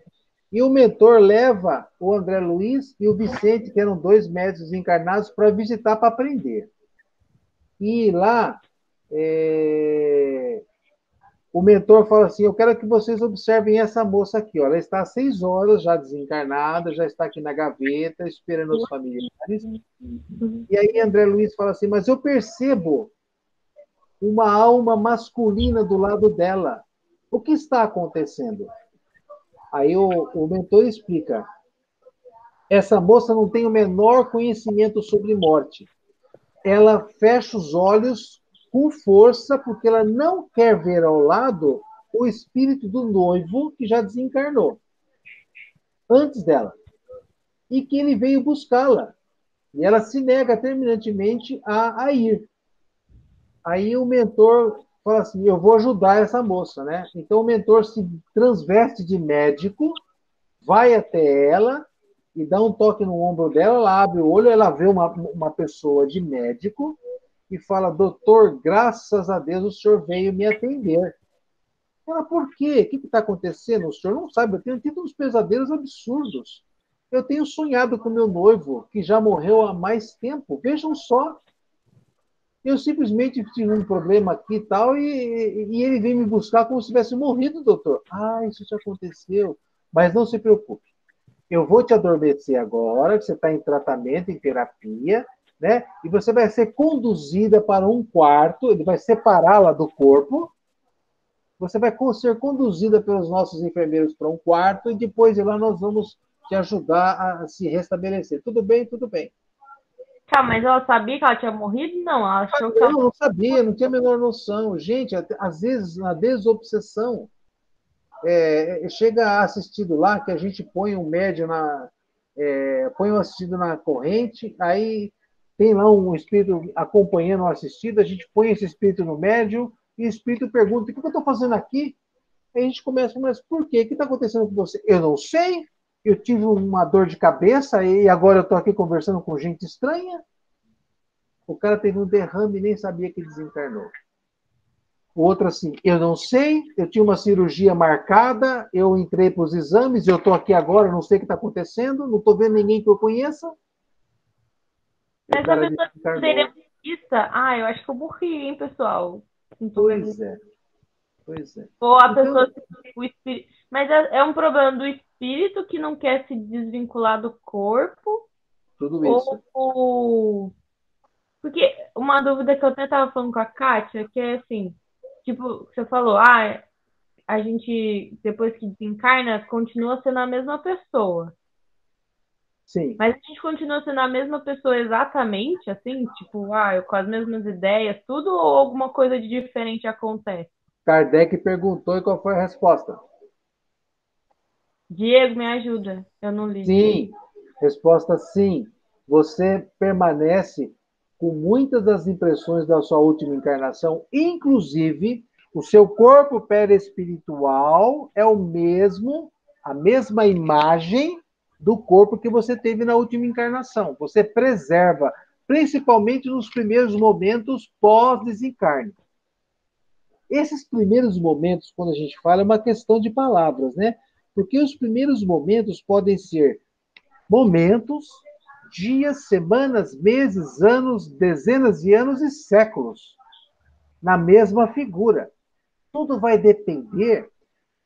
e o mentor leva o André Luiz e o Vicente, que eram 2 médicos encarnados, para visitar, para aprender. E lá, o mentor fala assim, eu quero que vocês observem essa moça aqui. Ó. Ela está há 6 horas já desencarnada, já está aqui na gaveta, esperando os familiares. E aí André Luiz fala assim, mas eu percebo uma alma masculina do lado dela. O que está acontecendo? Aí o mentor explica, essa moça não tem o menor conhecimento sobre morte. Ela fecha os olhos com força, porque ela não quer ver ao lado o espírito do noivo que já desencarnou, antes dela, e que ele veio buscá-la. E ela se nega terminantemente a ir. Aí o mentor fala assim, eu vou ajudar essa moça, né? Então o mentor se transveste de médico, vai até ela e dá um toque no ombro dela, ela abre o olho, ela vê uma pessoa de médico e fala, doutor, graças a Deus o senhor veio me atender. Ela, por quê? O que está acontecendo? O senhor não sabe, eu tenho tido uns pesadelos absurdos. Eu tenho sonhado com meu noivo, que já morreu há mais tempo. Vejam só. Eu simplesmente tive um problema aqui e tal, e ele veio me buscar como se tivesse morrido, doutor. Ah, isso já aconteceu. Mas não se preocupe. Eu vou te adormecer agora, que você está em tratamento, em terapia, né? E você vai ser conduzida para um quarto, ele vai separá-la do corpo. Você vai ser conduzida pelos nossos enfermeiros para um quarto, e depois de lá nós vamos te ajudar a se restabelecer. Tudo bem? Tudo bem. Tá, mas ela sabia que ela tinha morrido? Não, ela achou que Eu ela... não sabia, não tinha a menor noção. Gente, às vezes, na desobsessão, chega a assistido lá, que a gente põe um médio põe um assistido na corrente, aí tem lá um espírito acompanhando o assistido, a gente põe esse espírito no médio, e o espírito pergunta, o que eu estou fazendo aqui? Aí a gente começa, mas por quê? O que está acontecendo com você? Eu não sei, eu tive uma dor de cabeça e agora eu estou aqui conversando com gente estranha. O cara teve um derrame e nem sabia que desencarnou. O outro assim, eu não sei, eu tinha uma cirurgia marcada, eu entrei para os exames, eu estou aqui agora, não sei o que está acontecendo, não estou vendo ninguém que eu conheça. Mas a pessoa seria autista. Ah, eu acho que eu morri, hein, pessoal. Pois é. Pois é. Ou a pessoa... O espírito... Mas é um problema do espírito que não quer se desvincular do corpo? Tudo isso. Ou... Porque uma dúvida que eu até estava falando com a Kátia, que é assim, tipo, você falou, a gente, depois que desencarna, continua sendo a mesma pessoa. Sim. Mas a gente continua sendo a mesma pessoa exatamente, assim? Tipo, com as mesmas ideias, tudo, ou alguma coisa de diferente acontece? Kardec perguntou e qual foi a resposta? Diego, me ajuda. Eu não li. Sim. Resposta sim. Você permanece com muitas das impressões da sua última encarnação, inclusive o seu corpo perispiritual é o mesmo, a mesma imagem do corpo que você teve na última encarnação. Você preserva, principalmente nos primeiros momentos pós-desencarne. Esses primeiros momentos, quando a gente fala, é uma questão de palavras, né? Porque os primeiros momentos podem ser momentos, dias, semanas, meses, anos, dezenas de anos e séculos na mesma figura. Tudo vai depender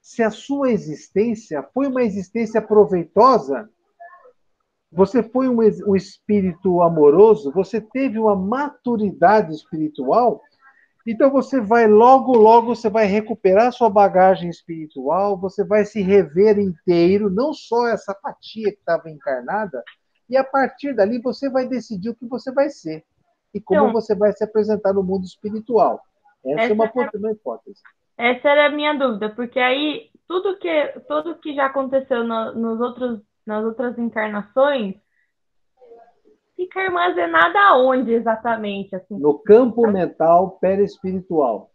se a sua existência foi uma existência proveitosa você foi um espírito amoroso, você teve uma maturidade espiritual, então você vai logo, logo, você vai recuperar sua bagagem espiritual, você vai se rever inteiro, não só essa fatia que estava encarnada, e a partir dali você vai decidir o que você vai ser e como Então, você vai se apresentar no mundo espiritual. Essa é uma uma hipótese. essa era a minha dúvida, porque aí tudo que já aconteceu nas outras encarnações fica armazenado aonde exatamente, assim? No campo mental perispiritual.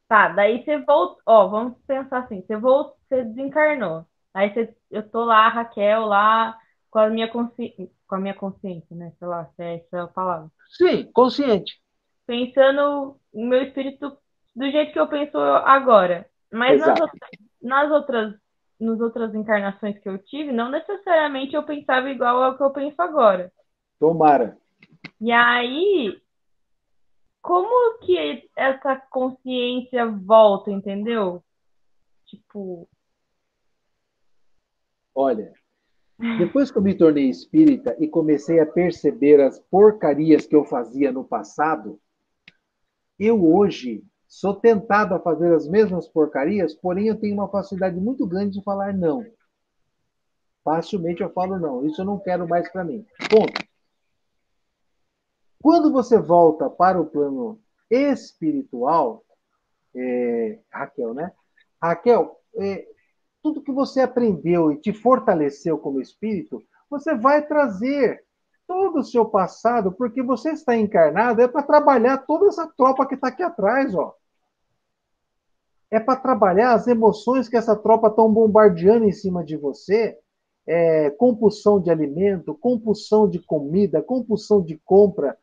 Tá, daí você volta, ó, vamos pensar assim, você desencarnou. Aí eu tô lá, Raquel, lá com a minha consciência, né? Sei lá, se é essa a palavra. Sim, consciente. Pensando o meu espírito do jeito que eu penso agora. Mas Exato. nas outras, nas outras encarnações que eu tive, não necessariamente eu pensava igual ao que eu penso agora. Tomara. E aí, como que essa consciência volta, entendeu? Tipo, Olha, depois que eu me tornei espírita e comecei a perceber as porcarias que eu fazia no passado, eu hoje sou tentado a fazer as mesmas porcarias, porém eu tenho uma facilidade muito grande de falar não. Facilmente eu falo não, isso eu não quero mais para mim. Ponto. Quando você volta para o plano espiritual, Raquel, né? Raquel, tudo que você aprendeu e te fortaleceu como espírito, você vai trazer todo o seu passado, porque você está encarnado, é para trabalhar toda essa tropa que está aqui atrás, ó. É para trabalhar as emoções que essa tropa estão bombardeando em cima de você, compulsão de alimento, compulsão de comida, compulsão de compra,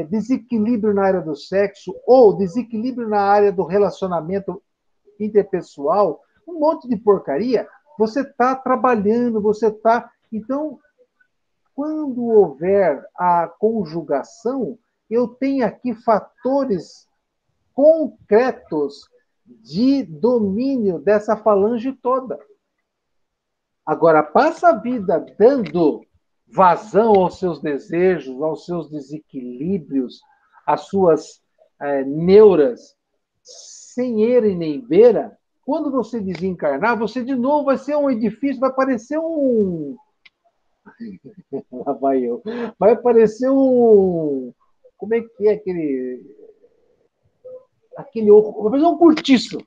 desequilíbrio na área do sexo ou desequilíbrio na área do relacionamento interpessoal, um monte de porcaria, você está trabalhando, você está. Então, quando houver a conjugação, eu tenho aqui fatores concretos de domínio dessa falange toda. Agora, passa a vida dando vazão aos seus desejos, aos seus desequilíbrios, às suas neuras, sem eira e nem beira. Quando você desencarnar, você de novo vai ser um edifício, vai parecer um. Lá vai eu. Vai parecer um. Como é que é aquele. Vai fazer um cortiço.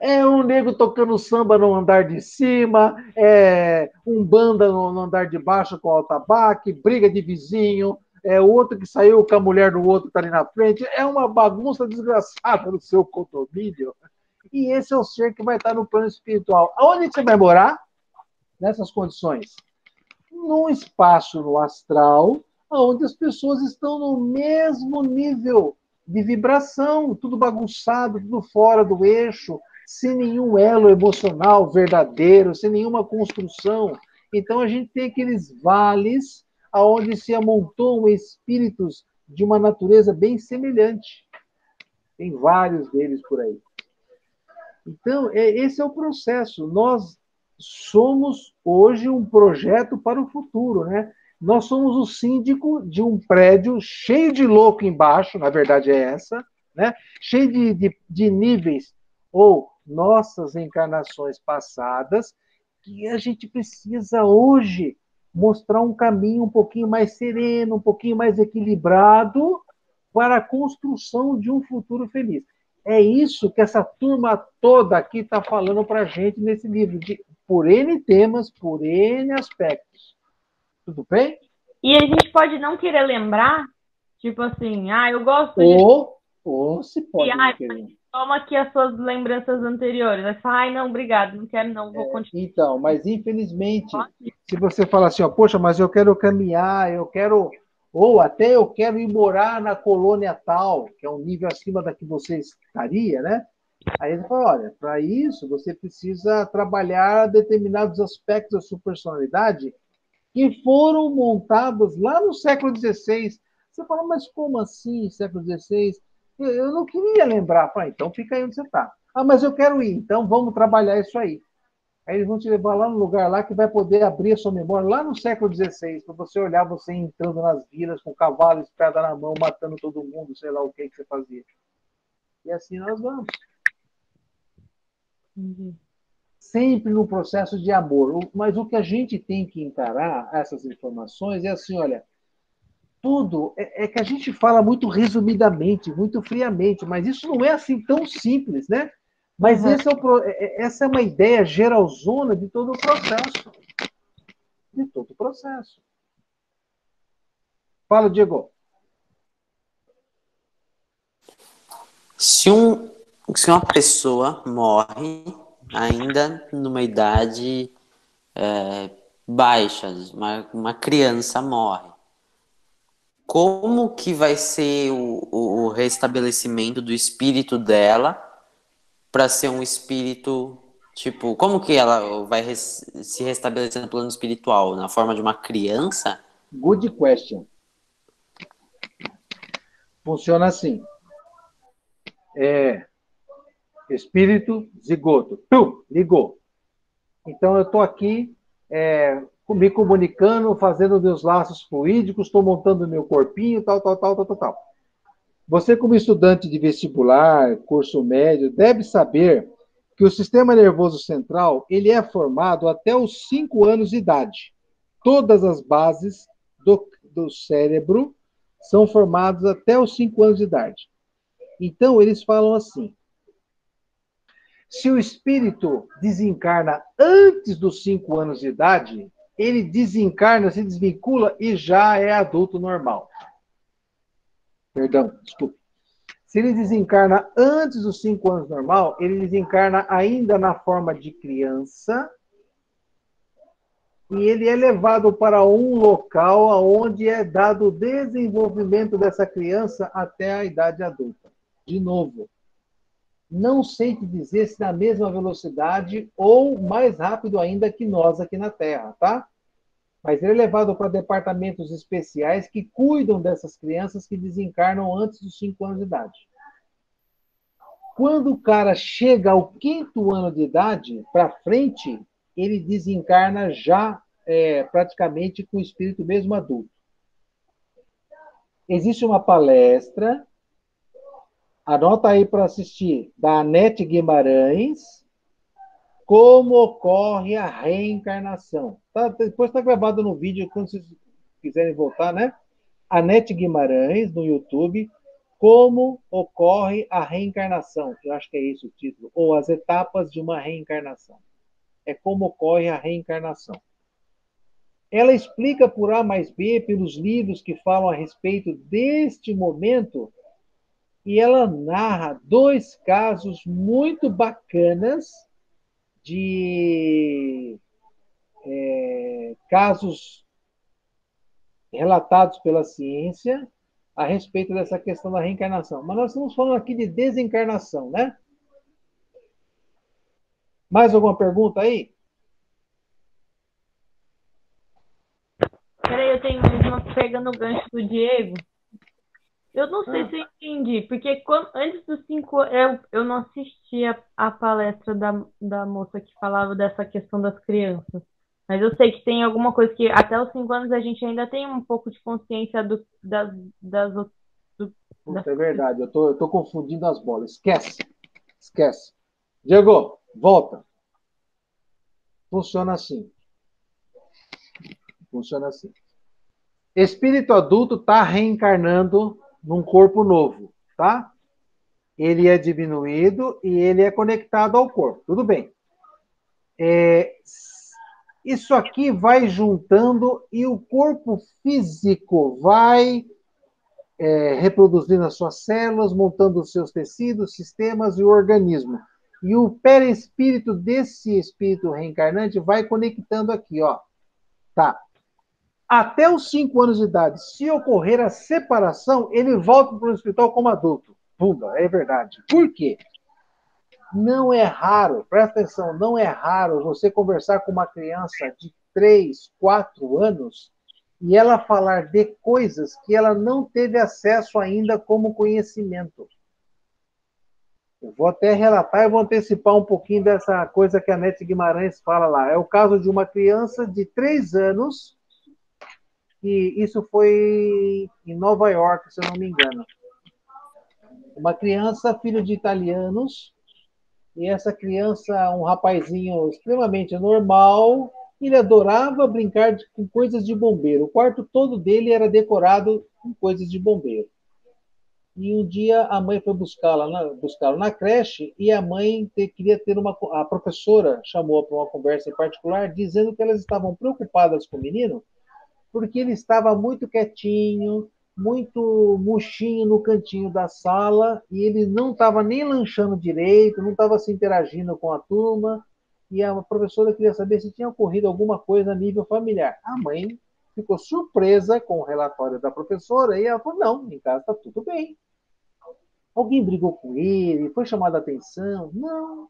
É um nego tocando samba no andar de cima, um banda no andar de baixo com altabaque, briga de vizinho, o outro que saiu com a mulher do outro que está ali na frente. É uma bagunça desgraçada no seu condomínio. E esse é o ser que vai estar no plano espiritual. Aonde você vai morar? Nessas condições? Num espaço no astral, onde as pessoas estão no mesmo nível de vibração, tudo bagunçado, tudo fora do eixo, sem nenhum elo emocional verdadeiro, sem nenhuma construção. Então a gente tem aqueles vales aonde se amontoam espíritos de uma natureza bem semelhante. Tem vários deles por aí. Então, esse é o processo. Nós somos hoje um projeto para o futuro, né? Nós somos o síndico de um prédio cheio de louco embaixo, na verdade é essa, né? Cheio de níveis ou nossas encarnações passadas, que a gente precisa hoje mostrar um caminho um pouquinho mais sereno, um pouquinho mais equilibrado para a construção de um futuro feliz. É isso que essa turma toda aqui está falando para a gente nesse livro, por N temas, por N aspectos. Tudo bem? e a gente pode não querer lembrar, tipo assim, eu gosto de. Ou se pode não querer. Toma aqui as suas lembranças anteriores. Aí fala, não, obrigado, não quero não, vou continuar. Então, mas infelizmente, se você fala assim, ó, poxa, mas eu quero caminhar, eu quero, ou até eu quero ir morar na colônia tal, que é um nível acima da que você estaria, né? Aí ele fala, olha, para isso você precisa trabalhar determinados aspectos da sua personalidade que foram montados lá no século XVI. Você fala, mas como assim, século XVI? Eu não queria lembrar. Fala, então fica aí onde você está. Ah, mas eu quero ir, então vamos trabalhar isso aí. Aí eles vão te levar lá no lugar lá que vai poder abrir a sua memória, lá no século XVI, para você olhar você entrando nas vilas com cavalo, espada na mão, matando todo mundo, sei lá o que você fazia. E assim nós vamos. Sempre no processo de amor. Mas o que a gente tem que encarar, essas informações, é assim, olha, tudo é que a gente fala muito resumidamente, muito friamente, mas isso não é assim tão simples, né? Mas essa é uma ideia geralzona de todo o processo. De todo o processo. Fala, Diego. Se uma pessoa morre ainda numa idade baixa, uma criança morre, como que vai ser o restabelecimento do espírito dela para ser um espírito, tipo, como que ela vai se restabelecer no plano espiritual? Na forma de uma criança? Good question. Funciona assim. Espírito, zigoto. Ligou. Então, eu estou aqui me comunicando, fazendo meus laços fluídicos, estou montando meu corpinho, tal. Você, como estudante de vestibular, curso médio, deve saber que o sistema nervoso central ele é formado até os 5 anos de idade. Todas as bases do cérebro são formadas até os 5 anos de idade. Então, eles falam assim, se o espírito desencarna antes dos 5 anos de idade, ele desencarna, se desvincula e já é adulto normal. Perdão, desculpe. Se ele desencarna antes dos 5 anos normal, ele desencarna ainda na forma de criança e ele é levado para um local onde é dado o desenvolvimento dessa criança até a idade adulta. De novo, não sei te dizer se na mesma velocidade ou mais rápido ainda que nós aqui na Terra, tá? Mas ele é levado para departamentos especiais que cuidam dessas crianças que desencarnam antes dos 5 anos de idade. Quando o cara chega ao 5º ano de idade, para frente, ele desencarna já praticamente com o espírito mesmo adulto. Existe uma palestra, anota aí para assistir, da Anete Guimarães, como ocorre a reencarnação. Depois está gravado no vídeo, quando vocês quiserem voltar, né? Anete Guimarães, no YouTube, como ocorre a reencarnação. Eu acho que é esse o título. Ou as etapas de uma reencarnação. É como ocorre a reencarnação. Ela explica por A mais B, pelos livros que falam a respeito deste momento, e ela narra 2 casos muito bacanas de casos relatados pela ciência a respeito dessa questão da reencarnação. Mas nós estamos falando aqui de desencarnação, né? Mais alguma pergunta aí? Peraí, eu tenho mais uma pegando o gancho do Diego. Eu não sei se eu entendi, porque antes dos 5 anos, eu não assisti a palestra da moça que falava dessa questão das crianças. Mas eu sei que tem alguma coisa que até os 5 anos a gente ainda tem um pouco de consciência É verdade, eu tô confundindo as bolas. Esquece. Diego, volta. Funciona assim. Espírito adulto está reencarnando num corpo novo, tá? Ele é diminuído e ele é conectado ao corpo. Tudo bem. Isso aqui vai juntando e o corpo físico vai reproduzindo as suas células, montando os seus tecidos, sistemas e o organismo. E o perispírito desse espírito reencarnante vai conectando aqui, ó. Tá. Até os 5 anos de idade, se ocorrer a separação, ele volta para o hospital como adulto. Pumba, é verdade. Por quê? Não é raro, presta atenção, não é raro você conversar com uma criança de 3, 4 anos e ela falar de coisas que ela não teve acesso ainda como conhecimento. Eu vou até relatar e vou antecipar um pouquinho dessa coisa que a Nete Guimarães fala lá. É o caso de uma criança de 3 anos, e isso foi em Nova York, se eu não me engano. Uma criança, filho de italianos, e essa criança, um rapazinho extremamente normal, ele adorava brincar com coisas de bombeiro. O quarto todo dele era decorado com coisas de bombeiro. E um dia a mãe foi buscá-lo na creche, e a mãe queria ter uma. A professora chamou para uma conversa em particular, dizendo que elas estavam preocupadas com o menino, porque ele estava muito quietinho, muito murchinho no cantinho da sala, e ele não estava nem lanchando direito, não estava se interagindo com a turma, e a professora queria saber se tinha ocorrido alguma coisa a nível familiar. A mãe ficou surpresa com o relatório da professora, e ela falou: não, em casa está tudo bem. Alguém brigou com ele? Foi chamada a atenção? Não,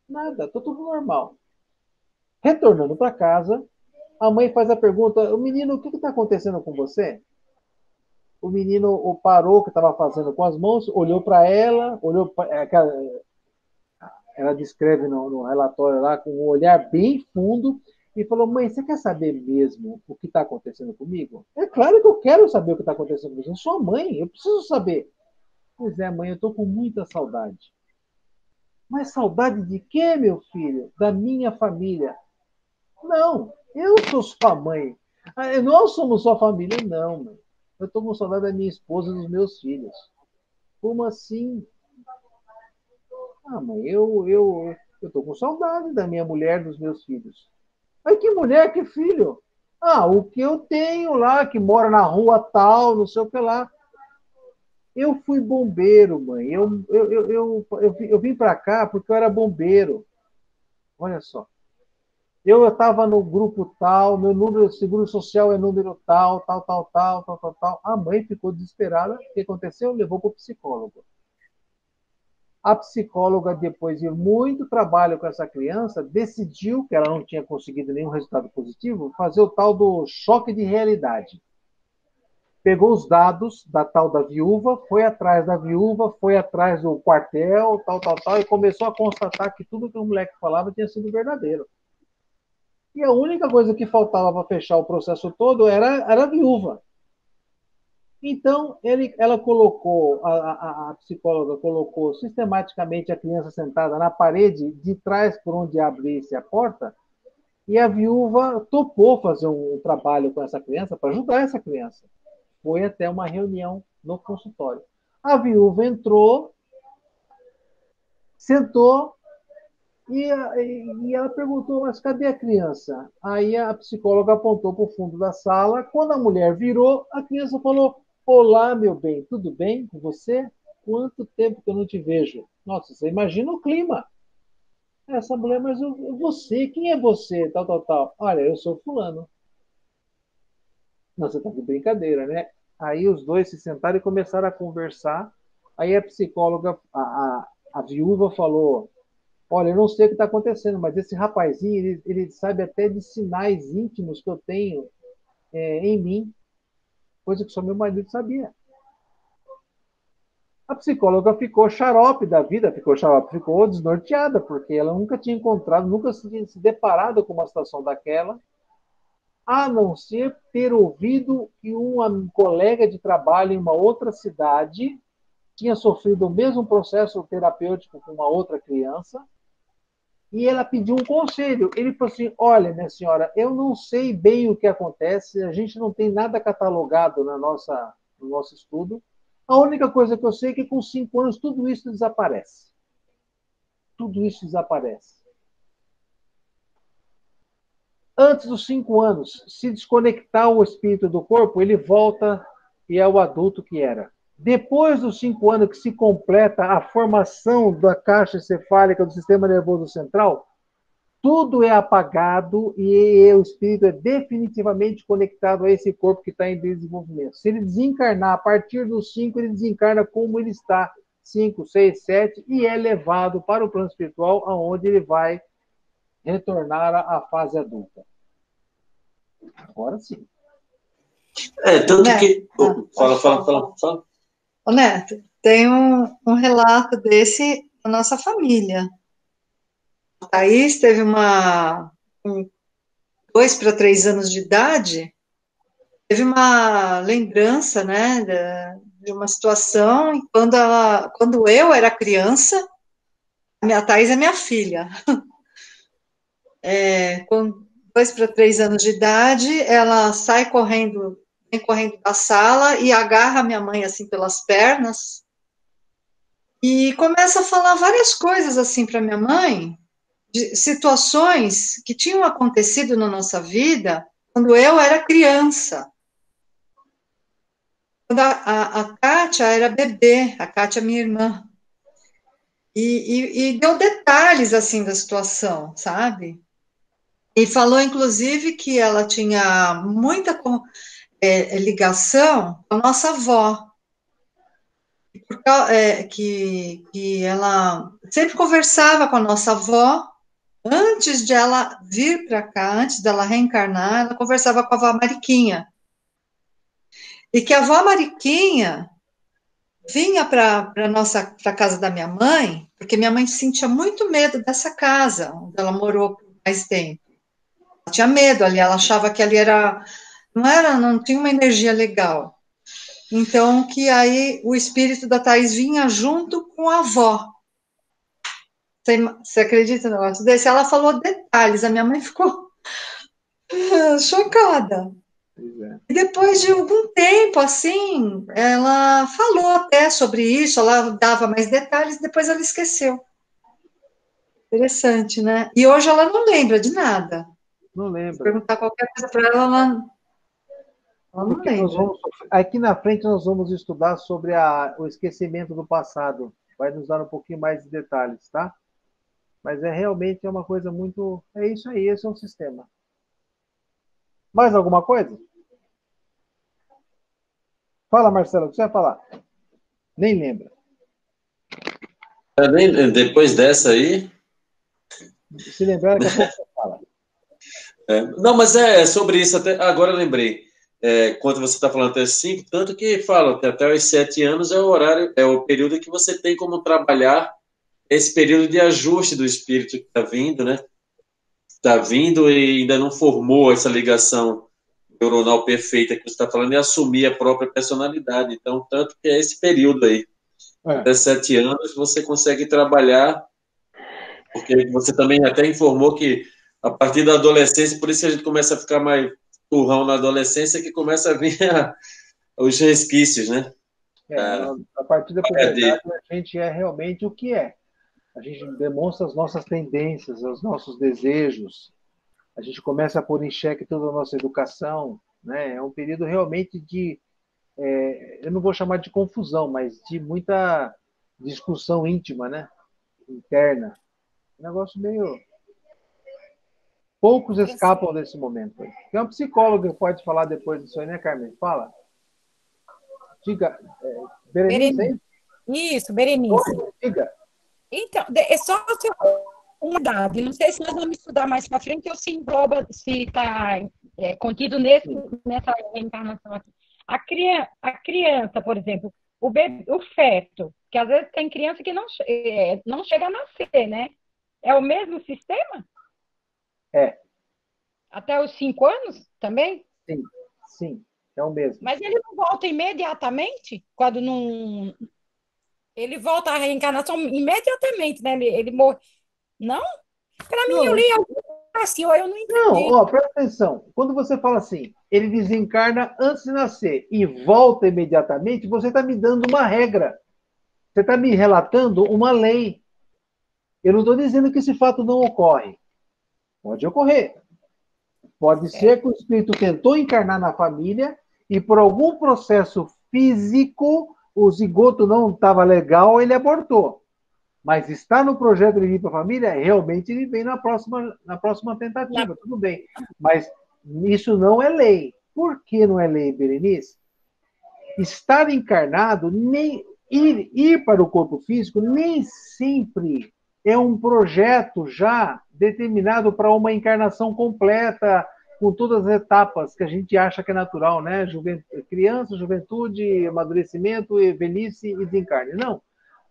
nada, está tudo normal. Retornando para casa, a mãe faz a pergunta: o menino, o que está acontecendo com você? O menino parou o que estava fazendo com as mãos, olhou para ela, ela descreve no relatório lá com um olhar bem fundo e falou: mãe, você quer saber mesmo o que está acontecendo comigo? É claro que eu quero saber o que está acontecendo comigo. Eu sou a mãe, eu preciso saber. Pois é, mãe, eu estou com muita saudade. Mas saudade de quê, meu filho? Da minha família. Não, eu sou sua mãe. Nós somos sua família, não, mãe. Eu estou com saudade da minha esposa e dos meus filhos. Como assim? Ah, mãe, eu estou com saudade da minha mulher e dos meus filhos. Mas que mulher, que filho? Ah, o que eu tenho lá, que mora na rua tal, não sei o que lá. Eu fui bombeiro, mãe. Eu vim para cá porque eu era bombeiro. Olha só. Eu estava no grupo tal, meu número de seguro social é número tal, tal, tal, tal, tal, tal, tal. A mãe ficou desesperada. O que aconteceu? Levou para o psicólogo. A psicóloga, depois de muito trabalho com essa criança, decidiu que ela não tinha conseguido nenhum resultado positivo, fazer o tal do choque de realidade. Pegou os dados da tal da viúva, foi atrás da viúva, foi atrás do quartel, tal, tal, tal, e começou a constatar que tudo que o moleque falava tinha sido verdadeiro. E a única coisa que faltava para fechar o processo todo era a viúva. Então, ela colocou, a psicóloga colocou sistematicamente a criança sentada na parede de trás por onde abrisse a porta, e a viúva topou fazer um trabalho com essa criança para ajudar essa criança. Foi até uma reunião no consultório. A viúva entrou, sentou e ela perguntou: mas cadê a criança? Aí a psicóloga apontou para o fundo da sala. Quando a mulher virou, a criança falou: olá, meu bem, tudo bem com você? Quanto tempo que eu não te vejo? Nossa, você imagina o clima. Essa mulher: mas você, quem é você? Tal, tal, tal. Olha, eu sou fulano. Não, você está de brincadeira, né? Aí os dois se sentaram e começaram a conversar. Aí a psicóloga, a viúva falou: olha, eu não sei o que está acontecendo, mas esse rapazinho, ele sabe até de sinais íntimos que eu tenho em mim, coisa que só meu marido sabia. A psicóloga ficou xarope da vida, ficou desnorteada, porque ela nunca tinha encontrado, nunca tinha se deparado com uma situação daquela, a não ser ter ouvido que um colega de trabalho em uma outra cidade tinha sofrido o mesmo processo terapêutico com uma outra criança, e ela pediu um conselho. Ele falou assim: olha, minha senhora, eu não sei bem o que acontece, a gente não tem nada catalogado no nosso estudo. A única coisa que eu sei é que com 5 anos tudo isso desaparece. Tudo isso desaparece. Antes dos 5 anos, se desconectar o espírito do corpo, ele volta e é o adulto que era. Depois dos 5 anos que se completa a formação da caixa encefálica do sistema nervoso central, tudo é apagado e o espírito é definitivamente conectado a esse corpo que está em desenvolvimento. Se ele desencarnar a partir dos 5, ele desencarna como ele está, 5, 6, 7, e é levado para o plano espiritual, onde ele vai retornar à fase adulta. Agora sim. Tanto Neto, que... Fala. Ô, Neto, tem um relato desse da nossa família. A Thaís teve com 2 para 3 anos de idade, teve uma lembrança, né, de uma situação, e quando eu era criança, a Thaís é minha filha, com 2 para 3 anos de idade, ela sai correndo, vem correndo da sala e agarra a minha mãe, assim, pelas pernas, e começa a falar várias coisas, assim, para minha mãe, de situações que tinham acontecido na nossa vida quando eu era criança. Quando a Kátia era bebê, a Kátia, minha irmã, e deu detalhes, assim, da situação, sabe? E falou, inclusive, que ela tinha muita ligação com a nossa avó, que ela sempre conversava com a nossa avó, antes de ela vir para cá, antes dela reencarnar, ela conversava com a avó Mariquinha. E que a avó Mariquinha vinha para a casa da minha mãe, porque minha mãe sentia muito medo dessa casa, onde ela morou por mais tempo. Ela tinha medo ali, ela achava que ali não tinha uma energia legal. Então, que aí o espírito da Thaís vinha junto com a avó. Você acredita no negócio desse? Ela falou detalhes, a minha mãe ficou chocada. E depois de algum tempo, assim, ela falou até sobre isso, ela dava mais detalhes, depois ela esqueceu. Interessante, né? E hoje ela não lembra de nada. Não Se lembro. perguntar qualquer coisa para ela, ela não Porque lembra. aqui na frente nós vamos estudar sobre o esquecimento do passado. Vai nos dar um pouquinho mais de detalhes, tá? Mas realmente uma coisa muito. É isso aí, esse é um sistema. Mais alguma coisa? Fala, Marcelo, o que você vai falar? Nem lembra. Depois dessa aí. Se lembrar, daqui a pouco você fala. Não, mas é sobre isso, até agora eu lembrei. Quando você está falando até 5, tanto que fala que até os 7 anos é o horário, é o período que você tem como trabalhar esse período de ajuste do espírito que está vindo, né? Está vindo e ainda não formou essa ligação neuronal perfeita que você está falando e assumir a própria personalidade. Então, tanto que é esse período aí. Até 7 anos você consegue trabalhar, porque você também até informou que a partir da adolescência, por isso que a gente começa a ficar mais turrão na adolescência, que começa a vir os resquícios, né? A partir da puberdade, a gente é realmente o que é. A gente demonstra as nossas tendências, os nossos desejos. A gente começa a pôr em xeque toda a nossa educação, né? É um período realmente de, eu não vou chamar de confusão, mas de muita discussão íntima, né? Interna. Um negócio meio... Poucos escapam desse momento. Tem um psicólogo que pode falar depois disso aí, né, Carmen? Fala. Diga. Berenice? Isso, Berenice. Diga. Então, é só uma dado. Não sei se nós vamos estudar mais para frente ou se engloba, se está contido nessa reencarnação aqui. A criança, por exemplo, o feto, que às vezes tem criança que não chega a nascer, né? É o mesmo sistema? É. Até os 5 anos também? Sim, é o mesmo. Mas ele não volta imediatamente? Quando não... Ele volta à reencarnação imediatamente, né? Ele morre. Não? Para mim, eu li algo assim, ou eu não entendi. Não, presta atenção. Quando você fala assim, ele desencarna antes de nascer e volta imediatamente, você está me dando uma regra. Você está me relatando uma lei. Eu não estou dizendo que esse fato não ocorre. Pode ocorrer. Pode ser que o espírito tentou encarnar na família e por algum processo físico o zigoto não estava legal, ele abortou. Mas está no projeto de vir para a família, realmente ele vem na próxima tentativa, tudo bem. Mas isso não é lei. Por que não é lei, Berenice? Estar encarnado, nem ir para o corpo físico, nem sempre é um projeto já determinado para uma encarnação completa, com todas as etapas que a gente acha que é natural, né? Criança, juventude, amadurecimento, velhice e desencarne. Não.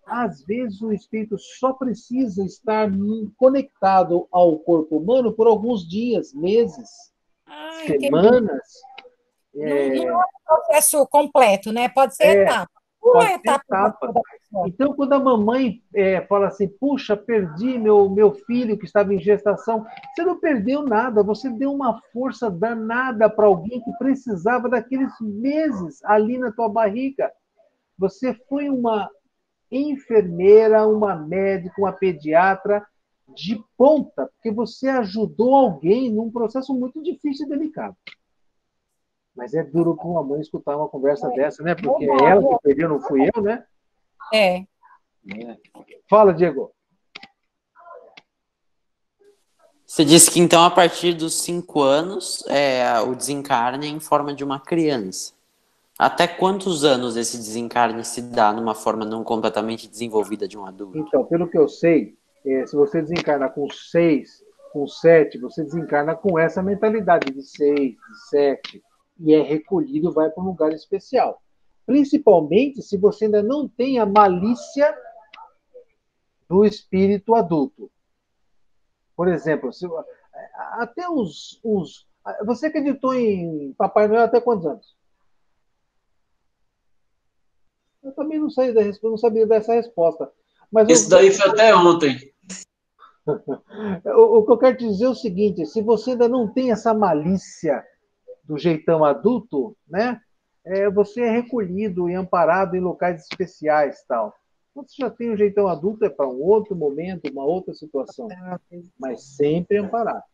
Às vezes o espírito só precisa estar conectado ao corpo humano por alguns dias, meses, Entendi. semanas. Não é um processo completo, né? Pode ser É, etapa. Uma pode ser etapa da etapa. vida da pessoa. Então, quando a mamãe fala assim, puxa, perdi meu filho que estava em gestação, você não perdeu nada, você deu uma força danada para alguém que precisava daqueles meses ali na tua barriga. Você foi uma enfermeira, uma médica, uma pediatra de ponta, porque você ajudou alguém num processo muito difícil e delicado. Mas é duro para uma mãe escutar uma conversa dessa, né? Porque é ela que perdeu, não fui eu, né? É. Fala, Diego. Você disse que então a partir dos 5 anos o desencarne é em forma de uma criança. Até quantos anos esse desencarne se dá numa forma não completamente desenvolvida de um adulto? Então, pelo que eu sei, se você desencarna com 6, com 7, você desencarna com essa mentalidade de 6, de 7, e é recolhido, vai para um lugar especial. Principalmente se você ainda não tem a malícia do espírito adulto. Por exemplo, até você acreditou em Papai Noel até quantos anos? Eu também não sabia dessa resposta. Mas Esse daí foi até ontem. O que eu quero te dizer é o seguinte: se você ainda não tem essa malícia do jeitão adulto, né? Você é recolhido e amparado em locais especiais, tal. Quando você já tem o jeitão adulto, é para um outro momento, uma outra situação, mas sempre amparado.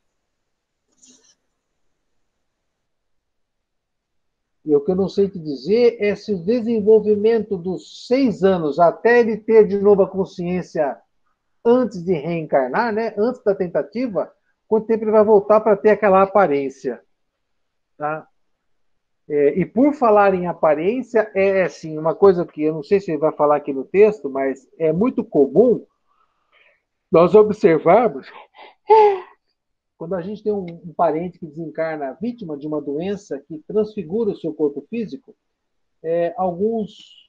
E o que eu não sei te dizer é se o desenvolvimento dos 6 anos, até ele ter de novo a consciência antes de reencarnar, né? Antes da tentativa, quanto tempo ele vai voltar para ter aquela aparência. Tá? E por falar em aparência, assim, uma coisa que eu não sei se ele vai falar aqui no texto, mas é muito comum nós observarmos quando a gente tem um parente que desencarna vítima de uma doença que transfigura o seu corpo físico, alguns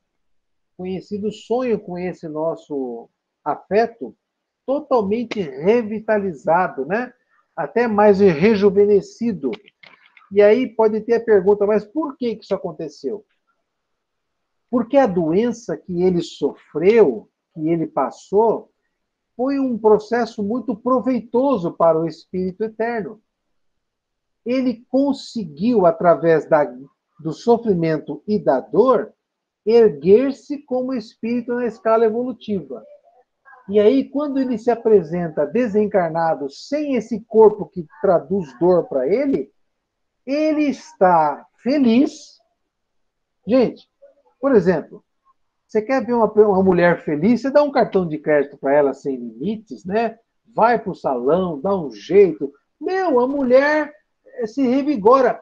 conhecidos sonham com esse nosso afeto totalmente revitalizado, né? Até mais rejuvenescido. E aí pode ter a pergunta, mas por que isso aconteceu? Porque a doença que ele sofreu, que ele passou, foi um processo muito proveitoso para o Espírito Eterno. Ele conseguiu, através do sofrimento e da dor, erguer-se como espírito na escala evolutiva. E aí, quando ele se apresenta desencarnado, sem esse corpo que traduz dor para ele está feliz. Gente, por exemplo, você quer ver uma mulher feliz, você dá um cartão de crédito para ela sem limites, né? Vai para o salão, dá um jeito. Meu, a mulher se revigora.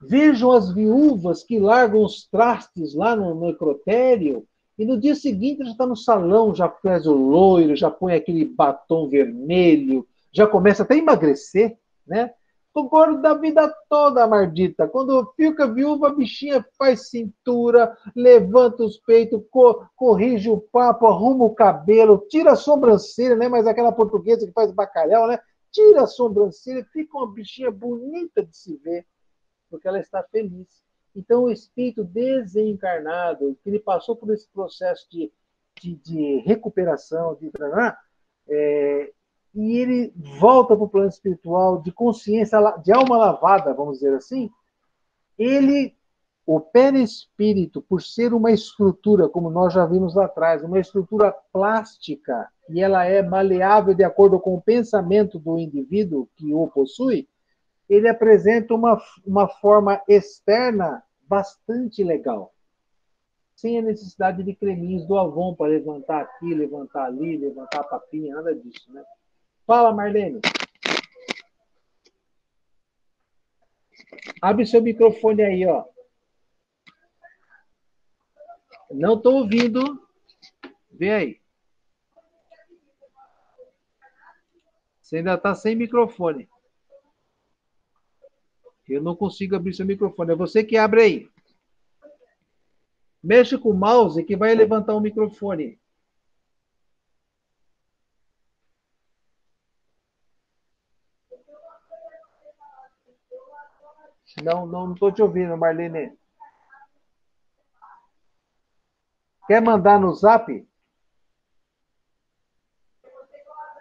Vejam as viúvas que largam os trastes lá no necrotério e no dia seguinte já está no salão, já faz o loiro, já põe aquele batom vermelho, já começa até a emagrecer, né? O gordo da vida toda, Mardita. Quando fica viúva, a bichinha faz cintura, levanta os peitos, corrige o papo, arruma o cabelo, tira a sobrancelha, né? Mas aquela portuguesa que faz bacalhau, né? Tira a sobrancelha, fica uma bichinha bonita de se ver, porque ela está feliz. Então, o espírito desencarnado, que ele passou por esse processo de recuperação, e ele volta para o plano espiritual de consciência, de alma lavada, vamos dizer assim, o perispírito, por ser uma estrutura, como nós já vimos lá atrás, uma estrutura plástica, e ela é maleável de acordo com o pensamento do indivíduo que o possui, ele apresenta uma forma externa bastante legal. Sem a necessidade de creminhos do Avon para levantar aqui, levantar ali, levantar a papinha, nada disso, né? Fala, Marlene. Abre seu microfone aí, ó. Não estou ouvindo. Vê aí. Você ainda está sem microfone. Eu não consigo abrir seu microfone. É você que abre aí. Mexe com o mouse que vai levantar o microfone. Não estou te ouvindo, Marlene. Quer mandar no zap?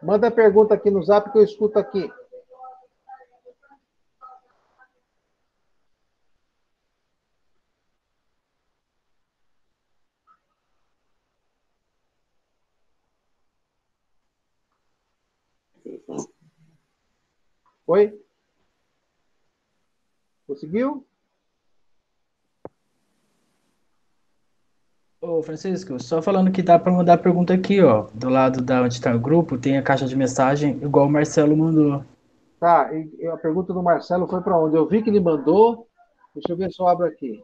Manda a pergunta aqui no zap que eu escuto aqui. Oi? Conseguiu? Ô, Francisco, só falando que dá para mandar a pergunta aqui, ó. Do lado da onde está o grupo, tem a caixa de mensagem, igual o Marcelo mandou. Tá, e a pergunta do Marcelo foi para onde? Eu vi que ele mandou. Deixa eu ver se eu abro aqui.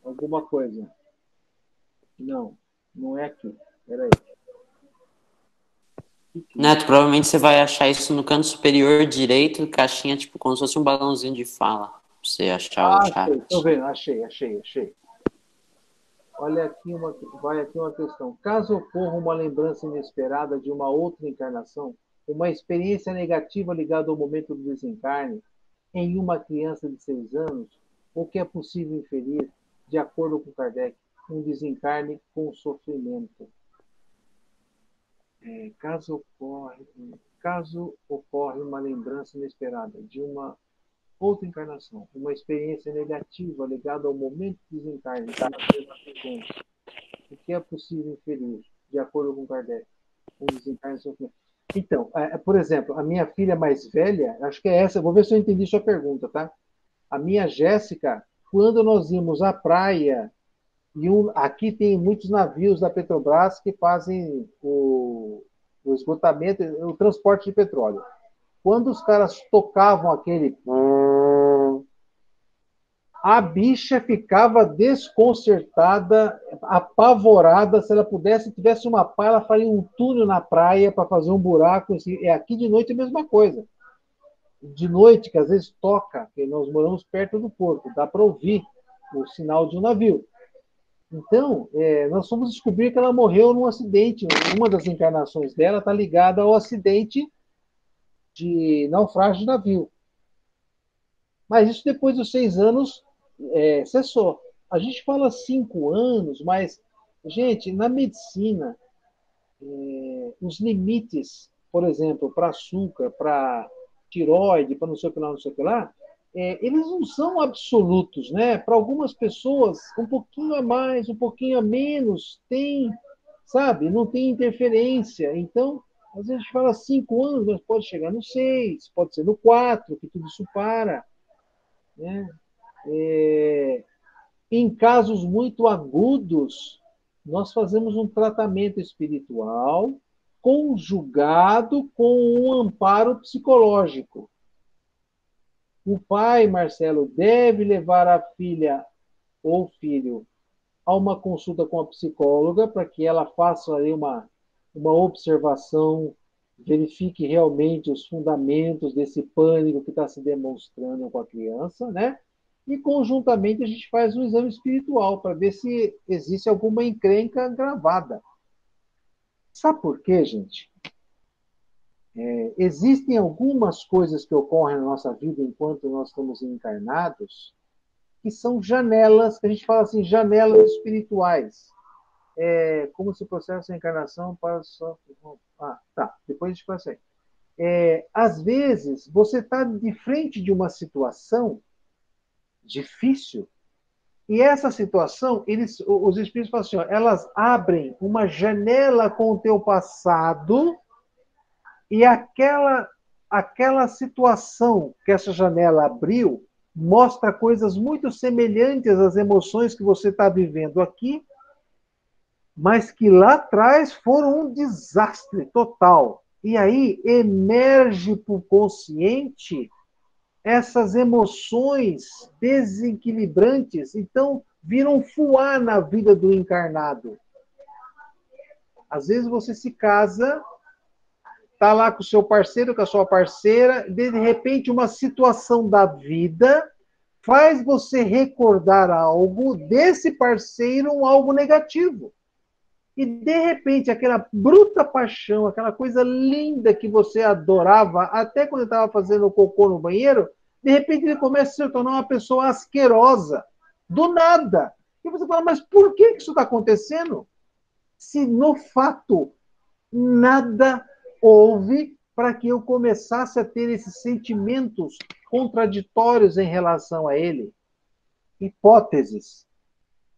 Alguma coisa. Não é aqui. Peraí. Neto, provavelmente você vai achar isso no canto superior direito, caixinha, tipo, como se fosse um balãozinho de fala. Pra você achar o chat. Tô vendo, achei. Olha aqui vai aqui uma questão. Caso ocorra uma lembrança inesperada de uma outra encarnação, uma experiência negativa ligada ao momento do desencarne, em uma criança de 6 anos, o que é possível inferir, de acordo com Kardec, um desencarne com sofrimento. Caso ocorre uma lembrança inesperada de uma outra encarnação, uma experiência negativa ligada ao momento de desencarne, o que é possível inferir, de acordo com Kardec, um desencarne sofrimento. Então, por exemplo, a minha filha mais velha, acho que é essa, vou ver se eu entendi sua pergunta, tá? A minha Jéssica, quando nós íamos à praia, aqui tem muitos navios da Petrobras que fazem o esgotamento, o transporte de petróleo. Quando os caras tocavam aquele... A bicha ficava desconcertada, apavorada. Se ela tivesse uma pá, ela faria um túnel na praia para fazer um buraco. Aqui de noite é a mesma coisa. De noite, que às vezes toca, porque nós moramos perto do porto, dá para ouvir o sinal de um navio. Então, nós fomos descobrir que ela morreu num acidente. Uma das encarnações dela está ligada ao acidente de naufrágio de navio. Mas isso depois dos 6 anos cessou. A gente fala 5 anos, mas, gente, na medicina, os limites, por exemplo, para açúcar, para tiroide, para não sei o que lá, eles não são absolutos, né? Para algumas pessoas, um pouquinho a mais, um pouquinho a menos, tem, sabe? Não tem interferência. Então, às vezes a gente fala 5 anos, mas pode chegar no 6, pode ser no 4, que tudo isso para, né? Em casos muito agudos, nós fazemos um tratamento espiritual conjugado com um amparo psicológico. O pai, Marcelo, deve levar a filha ou filho a uma consulta com a psicóloga para que ela faça aí uma observação, verifique realmente os fundamentos desse pânico que está se demonstrando com a criança, né? E, conjuntamente, a gente faz um exame espiritual para ver se existe alguma encrenca gravada. Sabe por quê, gente? Existem algumas coisas que ocorrem na nossa vida enquanto nós estamos encarnados, que são janelas, que a gente fala assim, janelas espirituais. Como se processa a encarnação para... depois a gente faz isso aí. Às vezes, você está de frente de uma situação difícil, e essa situação, os espíritos falam assim, elas abrem uma janela com o teu passado, e aquela situação que essa janela abriu mostra coisas muito semelhantes às emoções que você está vivendo aqui, mas que lá atrás foram um desastre total. E aí emerge para o consciente essas emoções desequilibrantes, então viram fuar na vida do encarnado. Às vezes você se casa, está lá com o seu parceiro, com a sua parceira, de repente uma situação da vida faz você recordar algo desse parceiro, algo negativo. E, de repente, aquela bruta paixão, aquela coisa linda que você adorava, até quando estava fazendo cocô no banheiro, De repente ele começa a se tornar uma pessoa asquerosa, do nada. E você fala, mas por que isso está acontecendo? Se no fato nada houve para que eu começasse a ter esses sentimentos contraditórios em relação a ele. Hipóteses.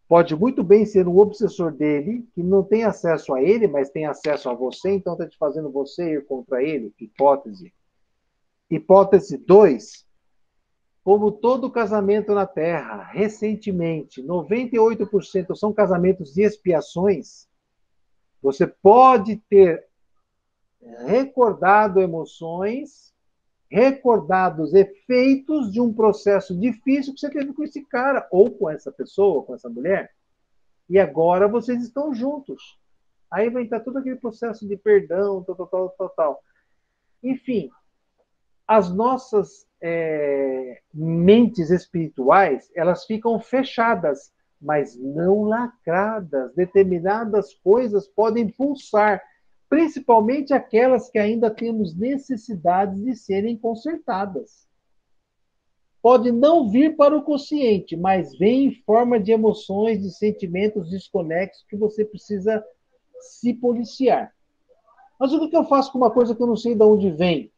Pode muito bem ser um obsessor dele, que não tem acesso a ele, mas tem acesso a você, então está te fazendo você ir contra ele. Hipótese. Hipótese 2. Como todo casamento na Terra, recentemente, 98% são casamentos de expiações, você pode ter recordado emoções, recordados efeitos de um processo difícil que você teve com esse cara, ou com essa pessoa, com essa mulher, e agora vocês estão juntos. Aí vai entrar todo aquele processo de perdão, tal. Enfim, as nossas mentes espirituais, elas ficam fechadas, mas não lacradas. Determinadas coisas podem pulsar, principalmente aquelas que ainda temos necessidade de serem consertadas. Pode não vir para o consciente, mas vem em forma de emoções, de sentimentos desconexos que você precisa se policiar. Mas o que eu faço com uma coisa que eu não sei de onde vem?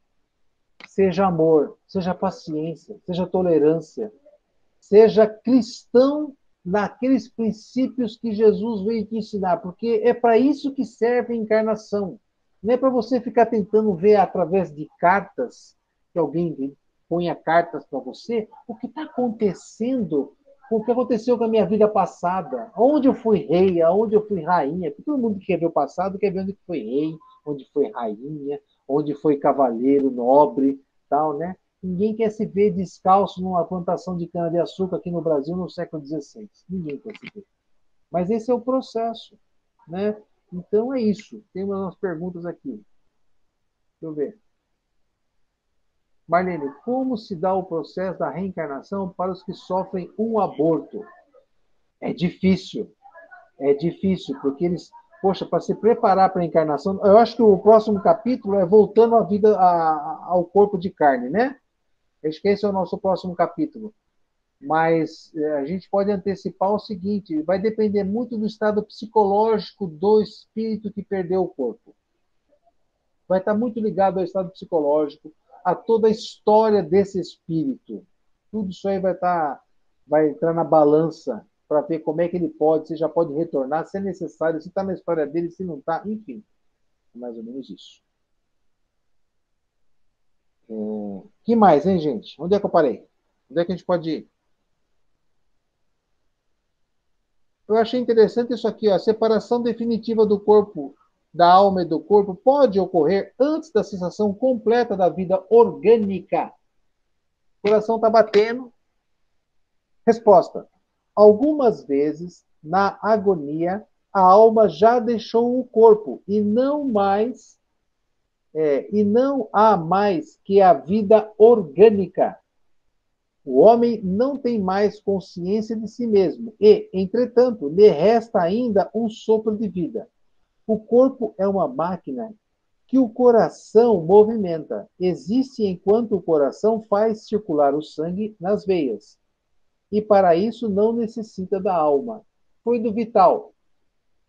Seja amor, seja paciência, seja tolerância, seja cristão naqueles princípios que Jesus veio te ensinar, porque é para isso que serve a encarnação. Não é para você ficar tentando ver através de cartas, que alguém ponha cartas para você, o que está acontecendo com o que aconteceu com a minha vida passada, onde eu fui rei, onde eu fui rainha, porque todo mundo que quer ver o passado quer ver onde foi rei, onde foi rainha, onde foi cavaleiro, nobre, tal, né? Ninguém quer se ver descalço numa plantação de cana-de-açúcar aqui no Brasil no século XVI. Ninguém quer se ver. Mas esse é o processo, né? Então é isso. Tem umas perguntas aqui. Deixa eu ver. Marlene, como se dá o processo da reencarnação para os que sofrem um aborto? É difícil, porque eles, poxa, para se preparar para a encarnação, eu acho que o próximo capítulo é voltando à vida, ao corpo de carne, né? Acho que esse é o nosso próximo capítulo. Mas a gente pode antecipar o seguinte, vai depender muito do estado psicológico do espírito que perdeu o corpo. Vai estar muito ligado ao estado psicológico, a toda a história desse espírito. Tudo isso aí vai entrar na balança para ver como é que ele pode, se já pode retornar, se é necessário, se está na história dele, se não está, enfim. É mais ou menos isso. Que mais, hein, gente? Onde é que eu parei? Onde é que a gente pode ir? Eu achei interessante isso aqui, ó, a separação definitiva do corpo, da alma e do corpo pode ocorrer antes da cessação completa da vida orgânica. O coração está batendo. Resposta. Algumas vezes, na agonia, a alma já deixou o corpo e não há mais que a vida orgânica. O homem não tem mais consciência de si mesmo e, entretanto, lhe resta ainda um sopro de vida. O corpo é uma máquina que o coração movimenta. Existe enquanto o coração faz circular o sangue nas veias. E para isso não necessita da alma. Fluido vital.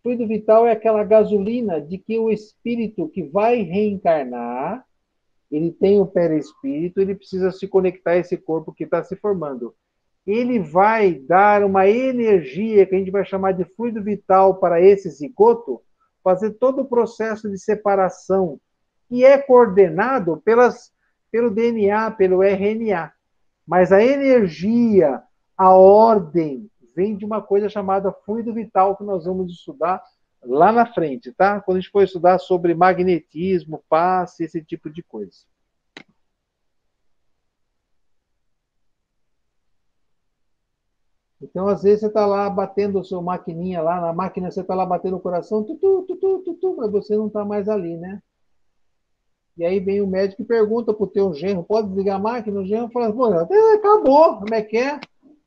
Fluido vital é aquela gasolina de que o espírito que vai reencarnar, ele tem o perispírito, ele precisa se conectar a esse corpo que está se formando. Ele vai dar uma energia que a gente vai chamar de fluido vital para esse zigoto, fazer todo o processo de separação, que é coordenado pelo DNA, pelo RNA. Mas a energia, a ordem, vem de uma coisa chamada fluido vital, que nós vamos estudar lá na frente, tá? Quando a gente for estudar sobre magnetismo, passe, esse tipo de coisa. Então, às vezes, você está lá batendo a sua maquininha lá, na máquina você está lá batendo o coração, mas você não está mais ali, né? E aí vem o médico e pergunta para o teu genro, pode desligar a máquina? O genro fala, pô, acabou, como é que é?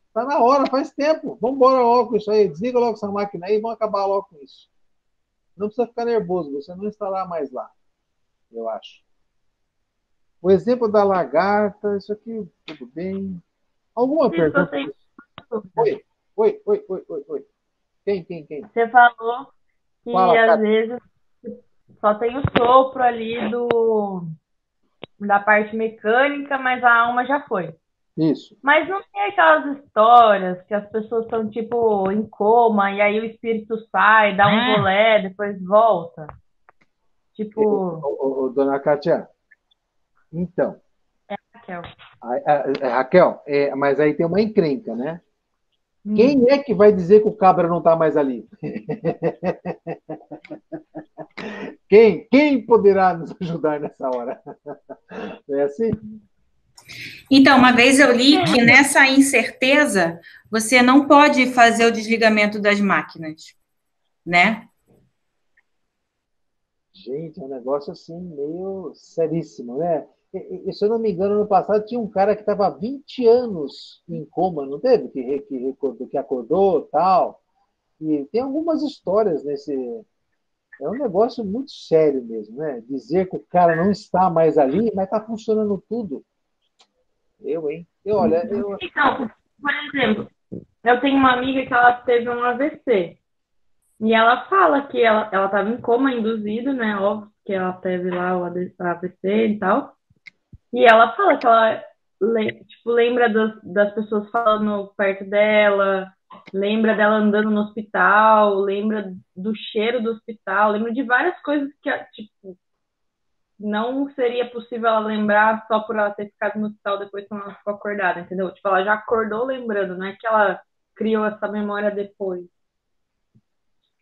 Está na hora, faz tempo, vamos embora logo com isso aí, desliga logo essa máquina aí e vamos acabar logo com isso. Não precisa ficar nervoso, você não está lá mais lá, eu acho. O exemplo da lagarta, isso aqui, tudo bem. Alguma Isso que eu pergunta? tenho Oi, dúvida. oi, oi, oi, oi, oi. Quem? Você falou que Fala, às cara. vezes só tem o sopro ali da parte mecânica, mas a alma já foi. Isso. Mas não tem aquelas histórias que as pessoas estão, tipo, em coma, e aí o espírito sai, dá um rolê, depois volta. Tipo, Dona Kátia, então, Raquel. Raquel, mas aí tem uma encrenca, né? Quem é que vai dizer que o cabra não está mais ali? Quem poderá nos ajudar nessa hora? Não é assim? Então, uma vez eu li que nessa incerteza você não pode fazer o desligamento das máquinas, né? Gente, é um negócio assim meio seríssimo, né? Se eu não me engano, no passado tinha um cara que estava há 20 anos em coma, não teve? Que acordou tal. E tem algumas histórias nesse. É um negócio muito sério mesmo, né? Dizer que o cara não está mais ali, mas está funcionando tudo. Hein? Olha, Então, por exemplo, eu tenho uma amiga que ela teve um AVC. E ela fala que ela estava em coma induzido, né? Óbvio que ela teve lá o AVC e tal. E ela fala que ela tipo, lembra das pessoas falando perto dela, lembra dela andando no hospital, lembra do cheiro do hospital, lembra de várias coisas que, tipo, não seria possível ela lembrar só por ela ter ficado no hospital depois que ela ficou acordada, entendeu? Tipo, ela já acordou lembrando, não é que ela criou essa memória depois.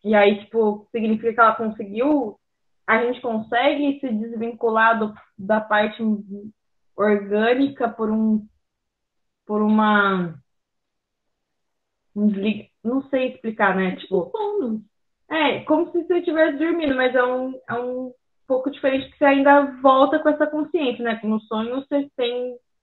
E aí, tipo, significa que ela conseguiu, a gente consegue se desvincular da parte orgânica por uma, não sei explicar, né? Tipo, como se você estivesse dormindo, mas é um pouco diferente que você ainda volta com essa consciência, né? No sonho você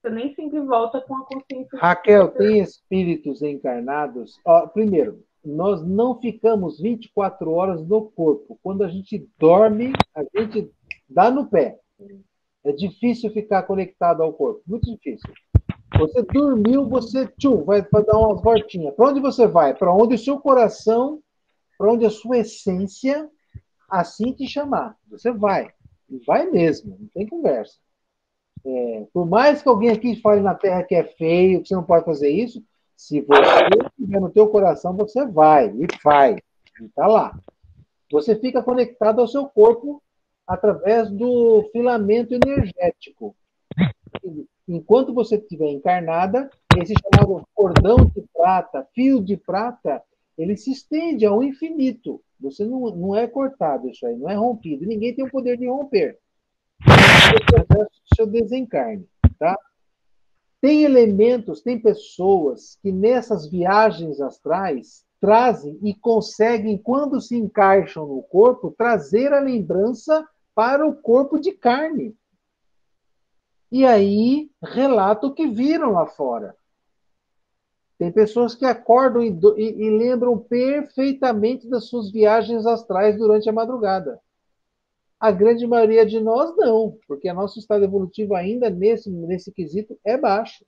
nem sempre volta com a consciência. Raquel, tem espíritos encarnados. Primeiro, nós não ficamos 24 horas no corpo. Quando a gente dorme, a gente dá no pé. É difícil ficar conectado ao corpo, muito difícil. Você dormiu, você vai dar umas voltinhas. Para onde você vai? Para onde o seu coração, para onde a sua essência assim te chamar. Você vai. E vai mesmo, não tem conversa. Por mais que alguém aqui fale na Terra que é feio, que você não pode fazer isso, se você estiver no teu coração, você vai e faz. E está lá. Você fica conectado ao seu corpo através do filamento energético. Enquanto você estiver encarnada, esse chamado cordão de prata, fio de prata, ele se estende ao infinito. Você não é cortado isso aí, não é rompido. Ninguém tem o poder de romper. É o seu desencarne, tá? Tem elementos, tem pessoas que nessas viagens astrais trazem e conseguem, quando se encaixam no corpo, trazer a lembrança para o corpo de carne. E aí relata o que viram lá fora. Tem pessoas que acordam e lembram perfeitamente das suas viagens astrais durante a madrugada. A grande maioria de nós não, porque nosso estado evolutivo ainda nesse quesito é baixo.